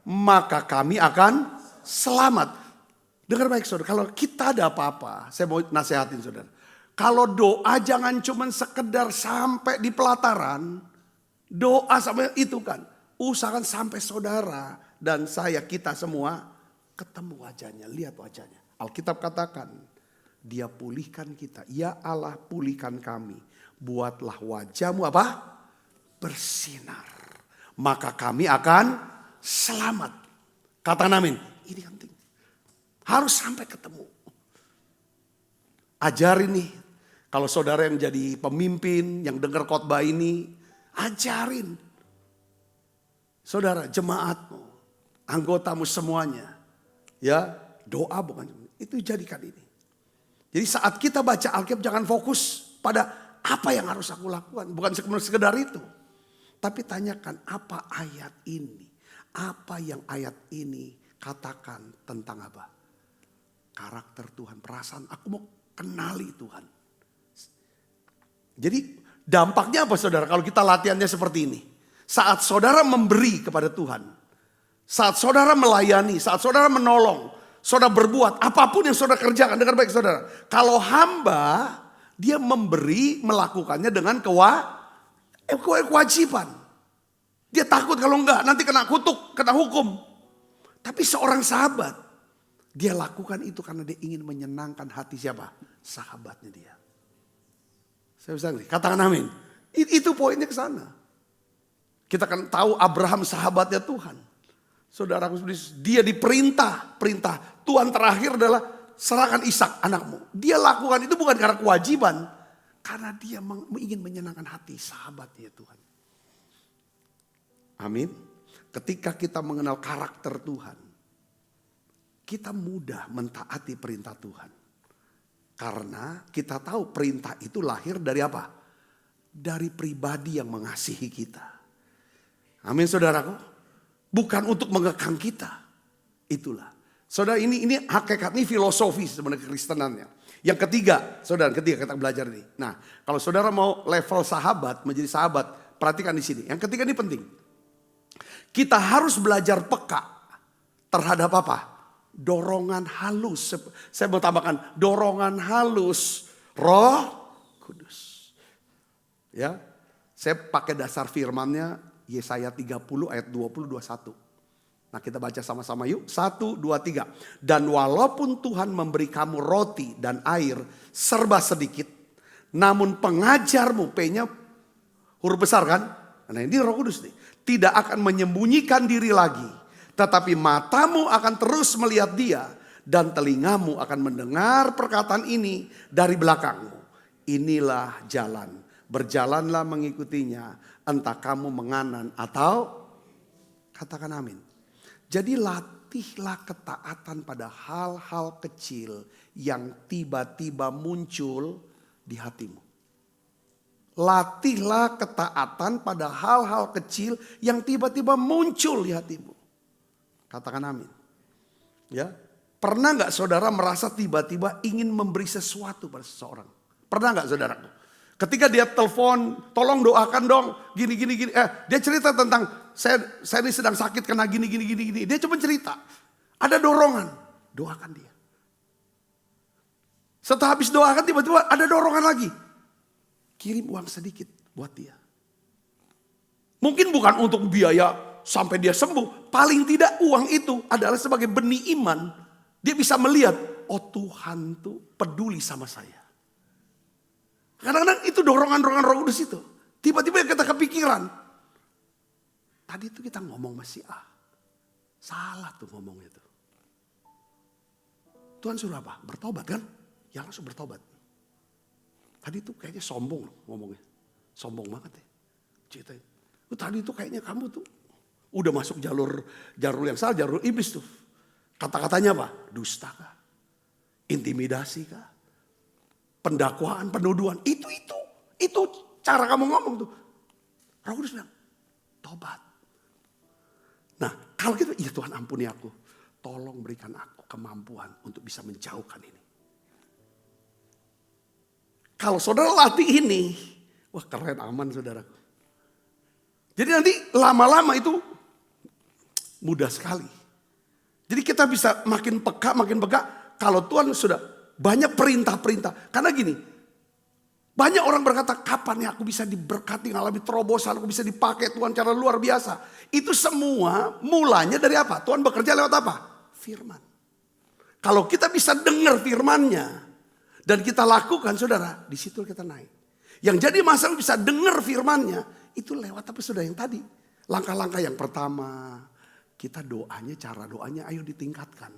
[SPEAKER 3] maka kami akan selamat. Dengar baik saudara, kalau kita ada apa-apa, saya mau nasihatin saudara. Kalau doa jangan cuma sekedar sampai di pelataran, doa sampai itu kan. Usahakan sampai saudara dan saya, kita semua ketemu wajahnya, lihat wajahnya. Alkitab katakan, Dia pulihkan kita. Ya Allah, pulihkan kami. Buatlah wajahmu apa? Bersinar. Maka kami akan selamat. Katakan amin. Ini penting. Harus sampai ketemu. Ajarin nih. Kalau saudara yang jadi pemimpin, yang dengar khotbah ini, ajarin. Saudara, jemaatmu, anggotamu semuanya. Ya, doa bukan. Itu jadikan ini. Jadi saat kita baca Alkitab jangan fokus pada apa yang harus aku lakukan. Bukan sekedar itu. Tapi tanyakan apa ayat ini. Apa yang ayat ini katakan tentang apa? Karakter Tuhan, perasaan. Aku mau kenali Tuhan. Jadi dampaknya apa saudara kalau kita latihannya seperti ini? Saat saudara memberi kepada Tuhan. Saat saudara melayani, saat saudara menolong. Saudara berbuat apapun yang saudara kerjakan. Dengar baik saudara. Kalau hamba dia memberi melakukannya dengan kewajiban. Dia takut kalau enggak nanti kena kutuk, kena hukum. Tapi seorang sahabat dia lakukan itu karena dia ingin menyenangkan hati siapa? Sahabatnya dia. Saya bisa katakan amin. Itu poinnya ke sana. Kita kan tahu Abraham sahabatnya Tuhan. Saudaraku, dia perintah Tuhan terakhir adalah serahkan Ishak anakmu. Dia lakukan itu bukan karena kewajiban. Karena dia ingin menyenangkan hati sahabatnya Tuhan. Amin. Ketika kita mengenal karakter Tuhan, kita mudah mentaati perintah Tuhan. Karena kita tahu perintah itu lahir dari apa? Dari pribadi yang mengasihi kita. Amin saudaraku. Bukan untuk mengekang kita. Itulah. Saudara ini hakikat, ini filosofi sebenarnya kekristenannya. Yang ketiga, saudara ketiga kita belajar ini. Nah, kalau saudara mau level sahabat, menjadi sahabat, perhatikan di sini. Yang ketiga ini penting. Kita harus belajar peka terhadap apa? Dorongan halus. Saya mau tambahkan dorongan halus Roh Kudus. Ya, saya pakai dasar firmannya Yesaya 30 ayat 20-21. Nah kita baca sama-sama yuk. 1, 2, 3. Dan walaupun Tuhan memberi kamu roti dan air serba sedikit. Namun pengajarmu, P-nya huruf besar kan? Nah ini Roh Kudus nih. Tidak akan menyembunyikan diri lagi. Tetapi matamu akan terus melihat dia. Dan telingamu akan mendengar perkataan ini dari belakangmu. Inilah jalan. Berjalanlah mengikutinya. Entah kamu menganan atau katakan amin. Jadi latihlah ketaatan pada hal-hal kecil yang tiba-tiba muncul di hatimu. Latihlah ketaatan pada hal-hal kecil yang tiba-tiba muncul di hatimu. Katakan amin. Ya, pernah nggak saudara merasa tiba-tiba ingin memberi sesuatu pada seseorang? Pernah nggak saudara? Ketika dia telepon, tolong doakan dong, gini. Dia cerita tentang saya ini sedang sakit kena gini. Dia cuma cerita. Ada dorongan, doakan dia. Setelah habis doakan tiba-tiba ada dorongan lagi. Kirim uang sedikit buat dia. Mungkin bukan untuk biaya sampai dia sembuh. Paling tidak uang itu adalah sebagai benih iman. Dia bisa melihat, oh Tuhan tuh peduli sama saya. Kadang-kadang itu dorongan-dorongan Roh Kudus itu. Tiba-tiba kita kepikiran. Tadi itu kita ngomong masih salah tuh ngomongnya tuh. Tuhan suruh apa? Bertobat kan? Ya langsung bertobat. Tadi itu kayaknya sombong loh ngomongnya. Sombong banget ya. Ceritain. Tadi itu kayaknya kamu tuh udah masuk jalur yang salah, jalur iblis tuh. Kata-katanya apa? Dusta kah? Intimidasi kah? Pendakwaan, penuduhan, itu cara kamu ngomong tuh. Roh Kudus bilang, tobat. Nah, kalau gitu, ya Tuhan ampuni aku. Tolong berikan aku kemampuan untuk bisa menjauhkan ini. Kalau saudara latih ini, wah keren aman saudaraku. Jadi nanti lama-lama itu mudah sekali. Jadi kita bisa makin peka kalau Tuhan sudah banyak perintah-perintah. Karena gini, banyak orang berkata, kapan ya aku bisa diberkati, ngalami terobosan, aku bisa dipakai Tuhan cara luar biasa. Itu semua mulanya dari apa? Tuhan bekerja lewat apa? Firman. Kalau kita bisa dengar firmannya dan kita lakukan, saudara, di situ kita naik. Yang jadi masalah bisa dengar firmannya, itu lewat apa saudara yang tadi? Langkah-langkah yang pertama, kita doanya, cara doanya ayo ditingkatkan.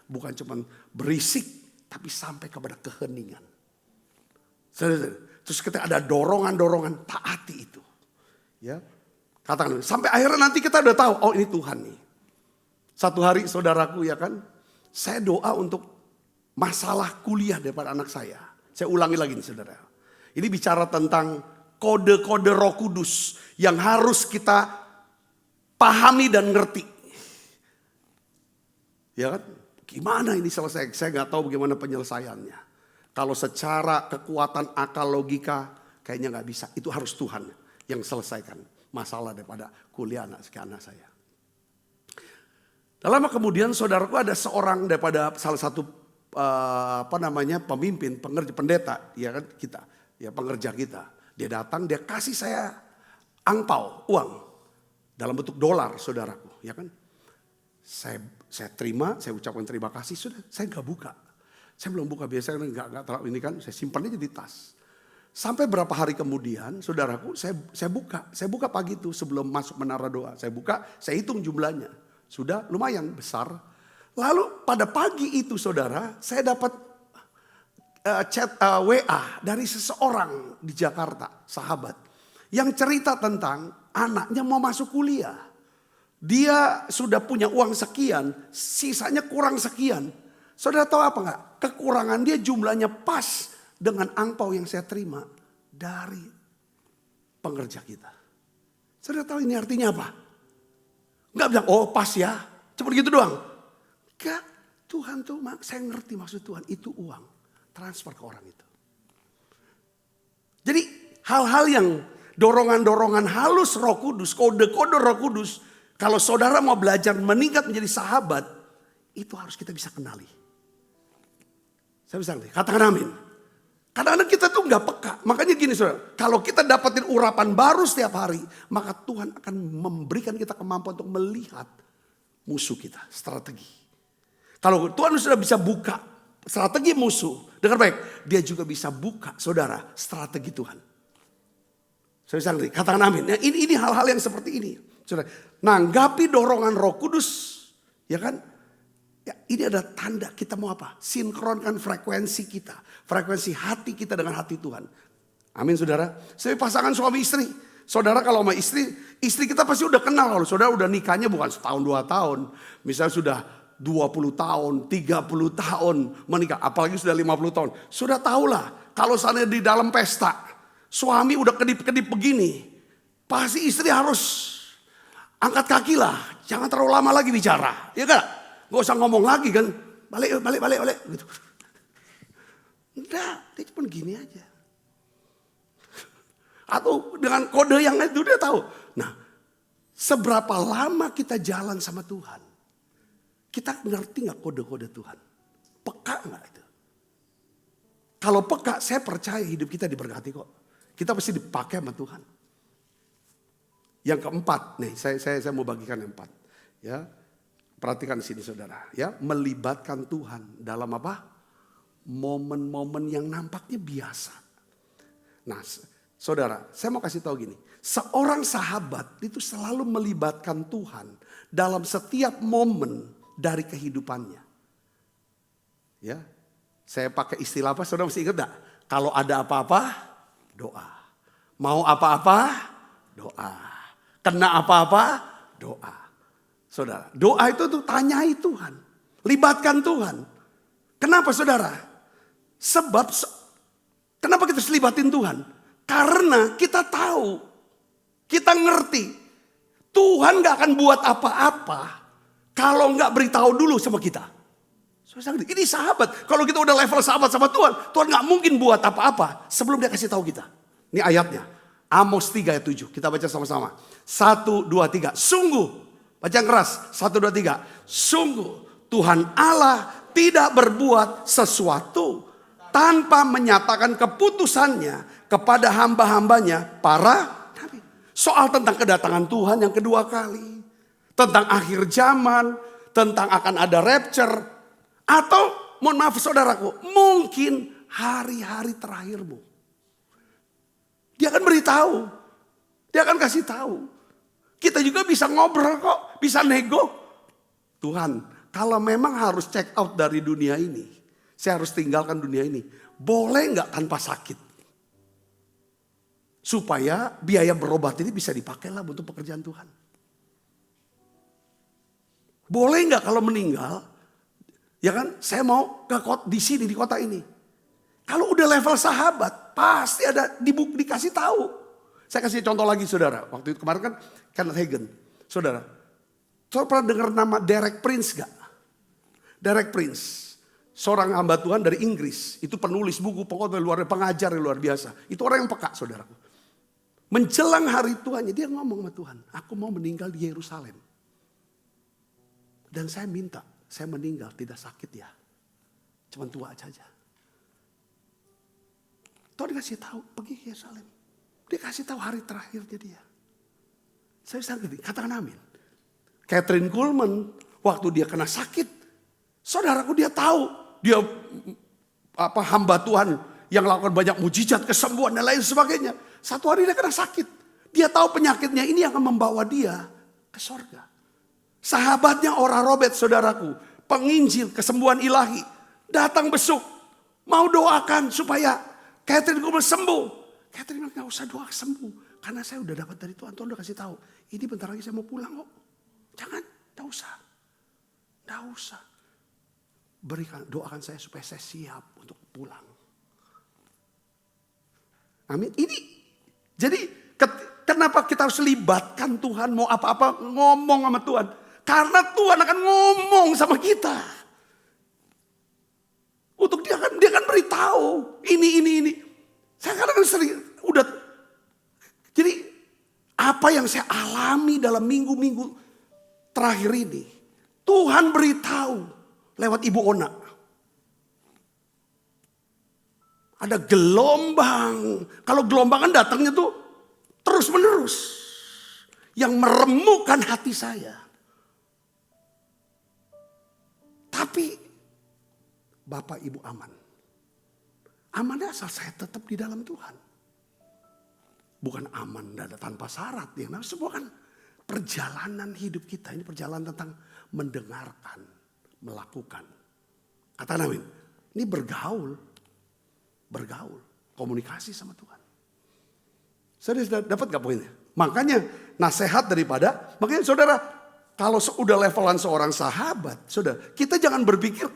[SPEAKER 3] Bukan cuma berisik, tapi sampai kepada keheningan. Terus kita ada dorongan-dorongan, taati itu. Ya, katakan sampai akhirnya nanti kita udah tahu, oh ini Tuhan nih. Satu hari saudaraku ya kan, saya doa untuk masalah kuliah daripada anak saya. Saya ulangi lagi nih saudara. Ini bicara tentang kode-kode Roh Kudus yang harus kita pahami dan ngerti. Ya kan? Gimana ini selesai? Saya nggak tahu bagaimana penyelesaiannya. Kalau secara kekuatan akal logika kayaknya nggak bisa. Itu harus Tuhan yang selesaikan masalah daripada kuliah anak saya. Lama kemudian saudaraku ada seorang daripada salah satu pemimpin, pendeta, ya kan kita, ya pengerja kita. Dia datang, dia kasih saya angpau, uang dalam bentuk dolar, saudaraku, ya kan? Saya terima, saya ucapkan terima kasih, sudah, saya nggak buka. Saya belum buka, biasanya nggak terlalu ini kan, saya simpan aja di tas. Sampai berapa hari kemudian, saudaraku, saya buka pagi itu sebelum masuk menara doa. Saya buka, saya hitung jumlahnya, sudah lumayan besar. Lalu pada pagi itu saudara, saya dapat chat WA dari seseorang di Jakarta, sahabat, yang cerita tentang anaknya mau masuk kuliah. Dia sudah punya uang sekian, sisanya kurang sekian. Saudara tahu apa enggak? Kekurangan dia jumlahnya pas dengan angpau yang saya terima dari pengerja kita. Saudara tahu ini artinya apa? Enggak bilang, oh pas ya, cuma gitu doang. Enggak, Tuhan tuh, saya ngerti maksud Tuhan, itu uang. Transfer ke orang itu. Jadi hal-hal yang dorongan-dorongan halus Roh Kudus, kode-kode Roh Kudus. Kalau saudara mau belajar meningkat menjadi sahabat, itu harus kita bisa kenali. Saya bisa ngerti, katakan amin. Kadang-kadang kita tuh gak peka. Makanya gini saudara, kalau kita dapetin urapan baru setiap hari, maka Tuhan akan memberikan kita kemampuan untuk melihat musuh kita, strategi. Kalau Tuhan sudah bisa buka strategi musuh, dengar baik, dia juga bisa buka saudara strategi Tuhan. Saya bisa ngerti, katakan amin. Nah, ini hal-hal yang seperti ini. Saudara, nanggapi dorongan Roh Kudus, ya kan? Ya, ini ada tanda kita mau apa? Sinkronkan frekuensi kita. Frekuensi hati kita dengan hati Tuhan. Amin saudara. Saya pasangan suami istri. Saudara kalau sama istri kita pasti udah kenal. Kalau saudara udah nikahnya bukan setahun 2 tahun. Misalnya sudah 20 tahun, 30 tahun menikah. Apalagi sudah 50 tahun. Sudah tahulah kalau sana di dalam pesta. Suami udah kedip-kedip begini. Pasti istri harus angkat kaki lah. Jangan terlalu lama lagi bicara. Ya kan? Gak usah ngomong lagi kan. Balik. Gitu. Enggak, dia cuma gini aja. Atau dengan kode yang itu dia tahu. Nah, seberapa lama kita jalan sama Tuhan. Kita ngerti gak kode-kode Tuhan? Peka gak itu? Kalau peka, saya percaya hidup kita diberkati kok. Kita pasti dipakai sama Tuhan. Yang keempat, nih saya mau bagikan yang 4. Ya. Perhatikan di sini saudara, ya, melibatkan Tuhan dalam apa? Momen-momen yang nampaknya biasa. Nah, saudara, saya mau kasih tahu gini, seorang sahabat itu selalu melibatkan Tuhan dalam setiap momen dari kehidupannya. Ya, saya pakai istilah apa? Saudara masih ingat gak? Kalau ada apa-apa, doa. Mau apa-apa, doa. Kena apa-apa, doa. Saudara, doa itu tuh tanyai Tuhan. Libatkan Tuhan. Kenapa saudara? Sebab, kenapa kita harus libatin Tuhan? Karena kita tahu, kita ngerti. Tuhan gak akan buat apa-apa kalau gak beritahu dulu sama kita. Saudara, ini sahabat. Kalau kita udah level sahabat sama Tuhan, Tuhan gak mungkin buat apa-apa sebelum dia kasih tahu kita. Ini ayatnya. Amos 3 ayat 7. Kita baca sama-sama. 1, 2, 3. Sungguh. Baca keras, 1, 2, 3. Sungguh Tuhan Allah tidak berbuat sesuatu tanpa menyatakan keputusannya kepada hamba-hambanya para nabi. Soal tentang kedatangan Tuhan yang kedua kali. Tentang akhir zaman, tentang akan ada rapture. Atau mohon maaf saudaraku, mungkin hari-hari terakhirmu. Dia akan beritahu, dia akan kasih tahu. Kita juga bisa ngobrol kok, bisa nego. Tuhan, kalau memang harus check out dari dunia ini, saya harus tinggalkan dunia ini. Boleh nggak tanpa sakit? Supaya biaya berobat ini bisa dipakai lah untuk pekerjaan Tuhan. Boleh nggak kalau meninggal, ya kan? Saya mau ke di sini di kota ini. Kalau udah level sahabat, pasti ada dikasih tahu. Saya kasih contoh lagi saudara. Waktu itu kemarin kan Kenneth Hagin. Saudara pernah dengar nama Derek Prince gak? Derek Prince. Seorang hamba Tuhan dari Inggris. Itu penulis buku, pokoknya pengajar yang luar biasa. Itu orang yang peka saudara. Menjelang hari Tuhannya dia ngomong sama Tuhan. Aku mau meninggal di Yerusalem. Dan saya minta, saya meninggal tidak sakit ya. Cuman tua saja. Tuhan dikasih tahu, pergi ke Yerusalem. Dia kasih tahu hari terakhirnya dia. Saya bisa ngerti, katakan amin. Catherine Kuhlman, waktu dia kena sakit. Saudaraku dia tahu, dia hamba Tuhan yang lakukan banyak mujizat, kesembuhan dan lain sebagainya. Satu hari dia kena sakit. Dia tahu penyakitnya ini akan membawa dia ke sorga. Sahabatnya Ora Robert saudaraku, penginjil kesembuhan ilahi, datang besuk. Mau doakan supaya Catherine Gubel sembuh. Catherine bilang, gak usah doa sembuh. Karena saya udah dapat dari Tuhan. Tuhan udah kasih tahu. Ini bentar lagi saya mau pulang kok. Jangan, gak usah. Gak usah. Doakan saya supaya saya siap untuk pulang. Amin. Ini, jadi kenapa kita harus libatkan Tuhan? Mau apa-apa ngomong sama Tuhan. Karena Tuhan akan ngomong sama kita. Untuk dia akan beritahu. Ini. Saya kadang sering, jadi apa yang saya alami dalam minggu-minggu terakhir ini. Tuhan beritahu lewat Ibu Ona. Ada gelombang. Kalau gelombang kan datangnya tuh terus menerus. Yang meremukkan hati saya. Tapi Bapak Ibu aman. Amannya asal saya tetap di dalam Tuhan. Bukan aman tanpa syarat. Ya, semua kan perjalanan hidup kita. Ini perjalanan tentang mendengarkan, melakukan. Katakan amin. Ini bergaul. Komunikasi sama Tuhan. Saudara dapat gak poinnya? Makanya nasihat makanya saudara, kalau udah levelan seorang sahabat, saudara, kita jangan berpikir,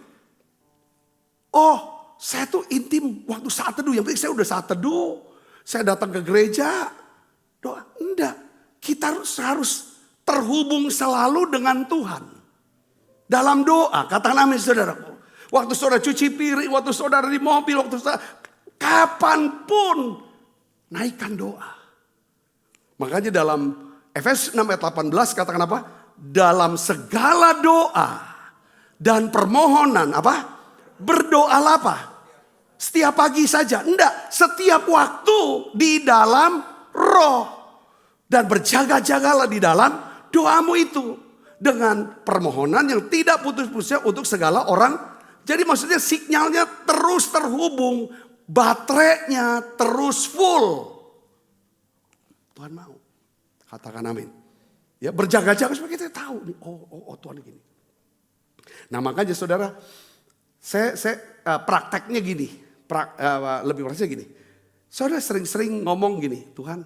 [SPEAKER 3] oh saya tuh intim waktu saat teduh. Yang penting saya udah saat teduh, saya datang ke gereja, doa. Enggak, kita harus terhubung selalu dengan Tuhan. Dalam doa, katakan amin saudaraku. Waktu saudara cuci piring, waktu saudara di mobil, waktu saudara kapanpun naikkan doa. Makanya dalam Efesus 6 ayat 18 katakan apa? Dalam segala doa dan permohonan apa? Berdoalah apa? Setiap pagi saja. Enggak, setiap waktu di dalam roh. Dan berjaga-jagalah di dalam doamu itu. Dengan permohonan yang tidak putus-putusnya untuk segala orang. Jadi maksudnya sinyalnya terus terhubung. Baterainya terus full. Tuhan mau. Katakan amin. Ya, berjaga-jaga supaya kita tahu nih. Oh Tuhan gini. Nah makanya saudara, saya prakteknya gini. Lebih prakteknya gini. Saudara sering-sering ngomong gini. Tuhan,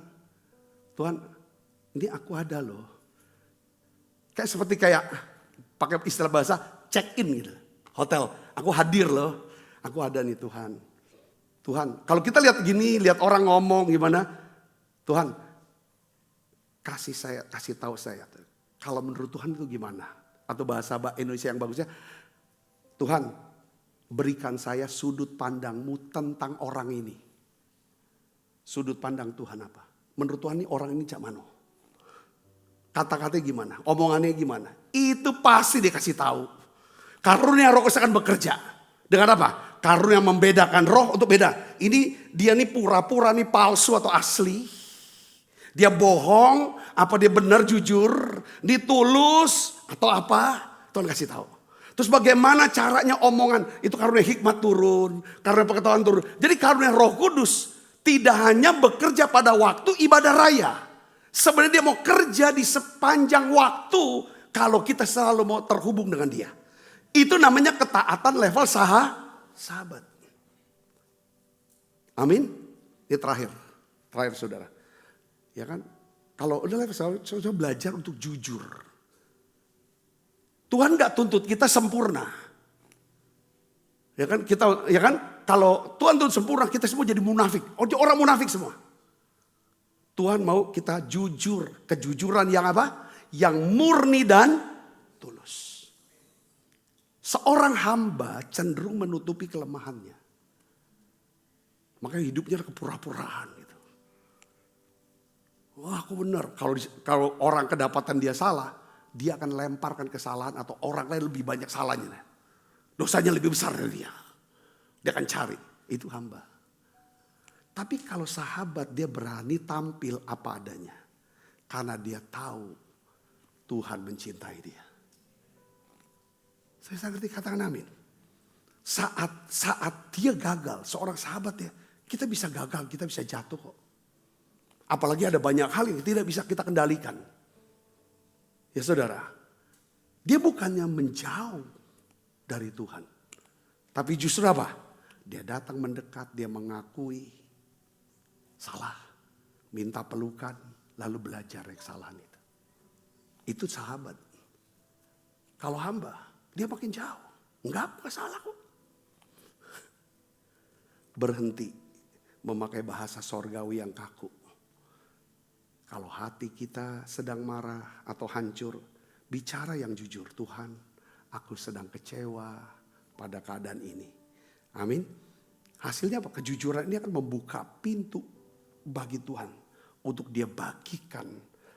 [SPEAKER 3] ini aku ada loh. Seperti pakai istilah bahasa check in gitu. Hotel, aku hadir loh. Aku ada nih Tuhan. Tuhan, kalau kita lihat gini, lihat orang ngomong gimana. Tuhan, kasih tahu saya. Kalau menurut Tuhan itu gimana? Atau bahasa Indonesia yang bagusnya. Tuhan, berikan saya sudut pandangmu tentang orang ini. Sudut pandang Tuhan apa? Menurut Tuhan ini orang ini cak mano? Kata-katanya gimana? Omongannya gimana? Itu pasti dia kasih tahu. Karunia Roh Kudus akan bekerja. Dengan apa? Karunia membedakan roh untuk beda. Ini dia nih pura-pura nih palsu atau asli. Dia bohong, apa dia benar jujur, ditulus atau apa? Tuhan kasih tahu. Terus bagaimana caranya omongan? Itu karunia hikmat turun, karunia pengetahuan turun. Jadi karunia Roh Kudus tidak hanya bekerja pada waktu ibadah raya. Sebenarnya dia mau kerja di sepanjang waktu kalau kita selalu mau terhubung dengan dia. Itu namanya ketaatan level sahabat. Amin. Ini terakhir saudara. Ya kan? Kalau udah level saudara belajar untuk jujur. Tuhan gak tuntut kita sempurna. Ya kan? Kalau Tuhan tuntut sempurna, kita semua jadi munafik. Orang munafik semua. Tuhan mau kita jujur. Kejujuran yang apa? Yang murni dan tulus. Seorang hamba cenderung menutupi kelemahannya. Makanya hidupnya kepura-puraan gitu. Wah aku benar. Kalau orang kedapatan dia salah, dia akan lemparkan kesalahan atau orang lain lebih banyak salahnya. Dosanya lebih besar dari dia. Dia akan cari. Itu hamba. Tapi kalau sahabat dia berani tampil apa adanya. Karena dia tahu Tuhan mencintai dia. Saya ngerti katakan amin. Saat dia gagal, seorang sahabat ya. Kita bisa gagal, kita bisa jatuh kok. Apalagi ada banyak hal yang tidak bisa kita kendalikan. Ya saudara, dia bukannya menjauh dari Tuhan. Tapi justru apa? Dia datang mendekat, dia mengakui salah, minta pelukan, lalu belajar dari kesalahan itu. Itu sahabat. Kalau hamba, dia makin jauh. Enggak salah kok. Berhenti memakai bahasa sorgawi yang kaku. Kalau hati kita sedang marah atau hancur, bicara yang jujur. Tuhan, aku sedang kecewa pada keadaan ini. Amin. Hasilnya apa? Kejujuran ini akan membuka pintu bagi Tuhan untuk dia bagikan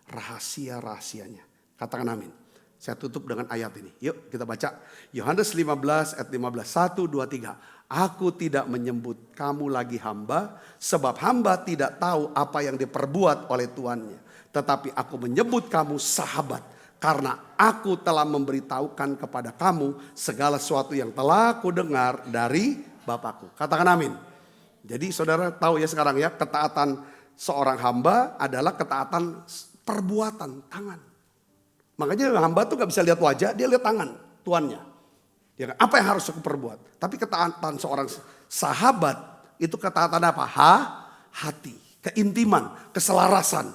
[SPEAKER 3] rahasia-rahasianya. Katakan amin. Saya tutup dengan ayat ini. Yuk kita baca. Yohanes 15 ayat 15. 1, 2, 3. Aku tidak menyebut kamu lagi hamba, sebab hamba tidak tahu apa yang diperbuat oleh tuannya. Tetapi aku menyebut kamu sahabat, karena aku telah memberitahukan kepada kamu segala sesuatu yang telah aku dengar dari Bapakku. Katakan amin. Jadi saudara tahu ya sekarang ya, ketaatan seorang hamba adalah ketaatan perbuatan tangan. Makanya hamba tuh gak bisa lihat wajah, dia lihat tangan tuannya. Ya, apa yang harus aku perbuat? Tapi ketaatan seorang sahabat itu ketaatan apa? Hati, keintiman, keselarasan.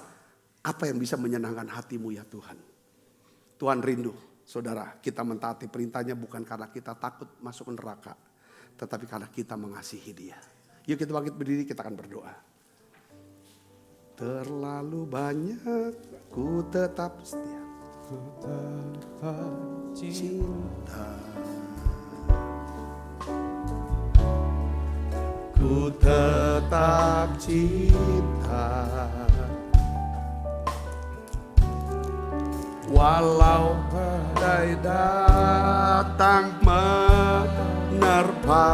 [SPEAKER 3] Apa yang bisa menyenangkan hatimu ya Tuhan? Tuhan rindu, saudara, kita mentaati perintahnya bukan karena kita takut masuk neraka, tetapi karena kita mengasihi Dia. Yuk kita bangkit berdiri, kita akan berdoa. Terlalu banyak ku tetap setia. Ku tetap cinta. Ku tetap cinta. Walau badai datang menerpa,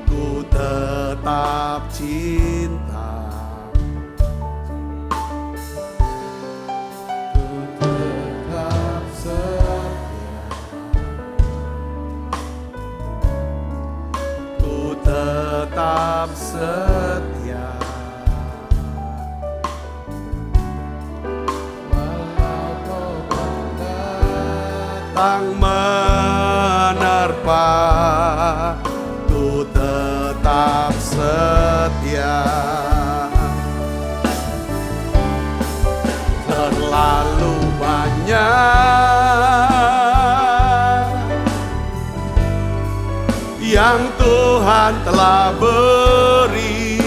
[SPEAKER 3] ku tetap cinta. Tetap setia, walau obat datang menerpa, ku tetap setia. Terlalu banyak yang Tuhan telah beri,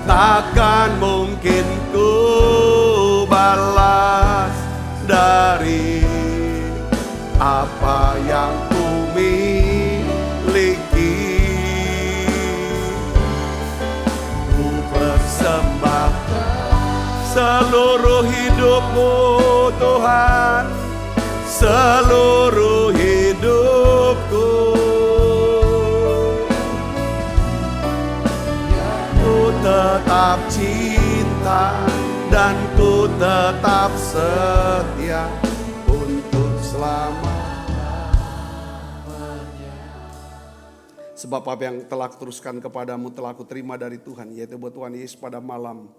[SPEAKER 3] takkan mungkin ku balas dari apa yang ku miliki. Ku persembahkan seluruh hidupmu Tuhan, seluruh hidupku. Ku tetap cinta dan ku tetap setia untuk selamanya. Sebab apa yang telah kuteruskan kepadamu telah aku terima dari Tuhan, yaitu buat Tuhan Yesus pada malam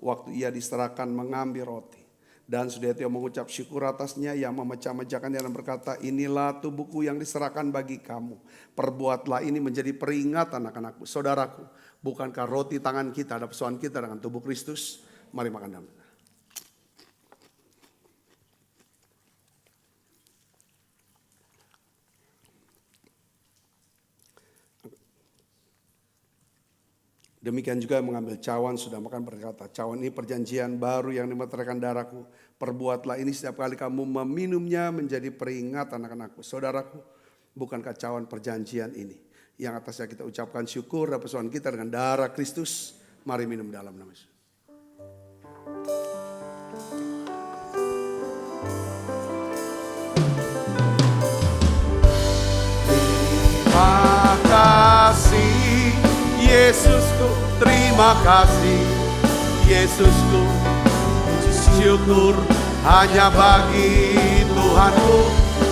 [SPEAKER 3] waktu ia diserahkan mengambil roti. Dan sudah itu mengucap syukur atasnya, yang memecah-mecahkannya dan berkata, inilah tubuhku yang diserahkan bagi kamu. Perbuatlah ini menjadi peringatan akan aku. Saudaraku, bukankah roti tangan kita ada persoalan kita dengan tubuh Kristus? Mari makan dalam. Demikian juga mengambil cawan sudah makan berkata, cawan ini perjanjian baru yang dimeteraikan darahku. Perbuatlah ini setiap kali kamu meminumnya menjadi peringatan akan aku. Saudaraku, bukankah cawan perjanjian ini yang atasnya kita ucapkan syukur dan persoalan kita dengan darah Kristus? Mari minum dalam nama Yesus. Terima kasih Yesusku, terima kasih Yesusku, syukur hanya bagi Tuhanku.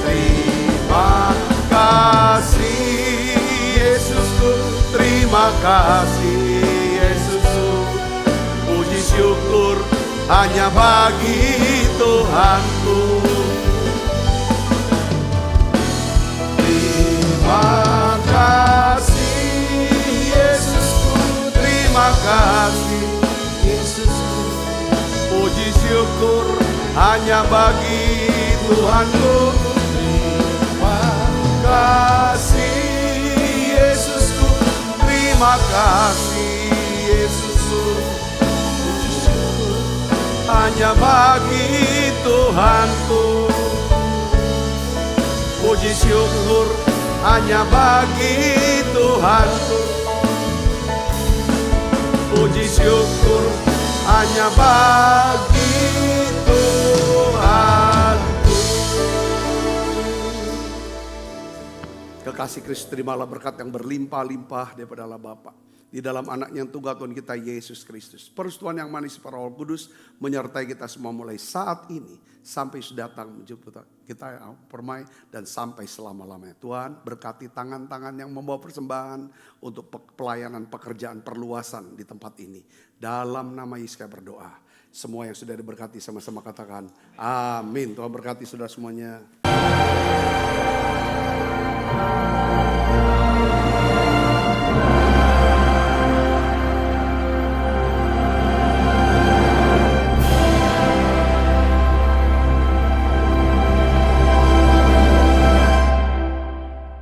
[SPEAKER 3] Terima kasih Yesusku, terima kasih Yesusku, puji syukur hanya bagi Tuhanku. Yesusku. Puji syukur hanya bagi Tuhanku. Terima kasih Yesusku. Terima kasih Yesusku. Puji syukur hanya bagi Tuhanku. Puji syukur hanya bagi Tuhanku. Puji syukur hanya bagi Tuhanku. Kekasih Kristus, terimalah berkat yang berlimpah-limpah daripada Allah Bapa. Di dalam anaknya yang tunggal Tuhan kita Yesus Kristus. Persekutuan yang manis para Roh Kudus menyertai kita semua mulai saat ini sampai sudah datang menjemput kita permai dan sampai selama-lamanya. Tuhan berkati tangan-tangan yang membawa persembahan untuk pelayanan pekerjaan perluasan di tempat ini. Dalam nama Yesus kami berdoa. Semua yang sudah diberkati sama-sama katakan amin. Tuhan berkati saudara semuanya.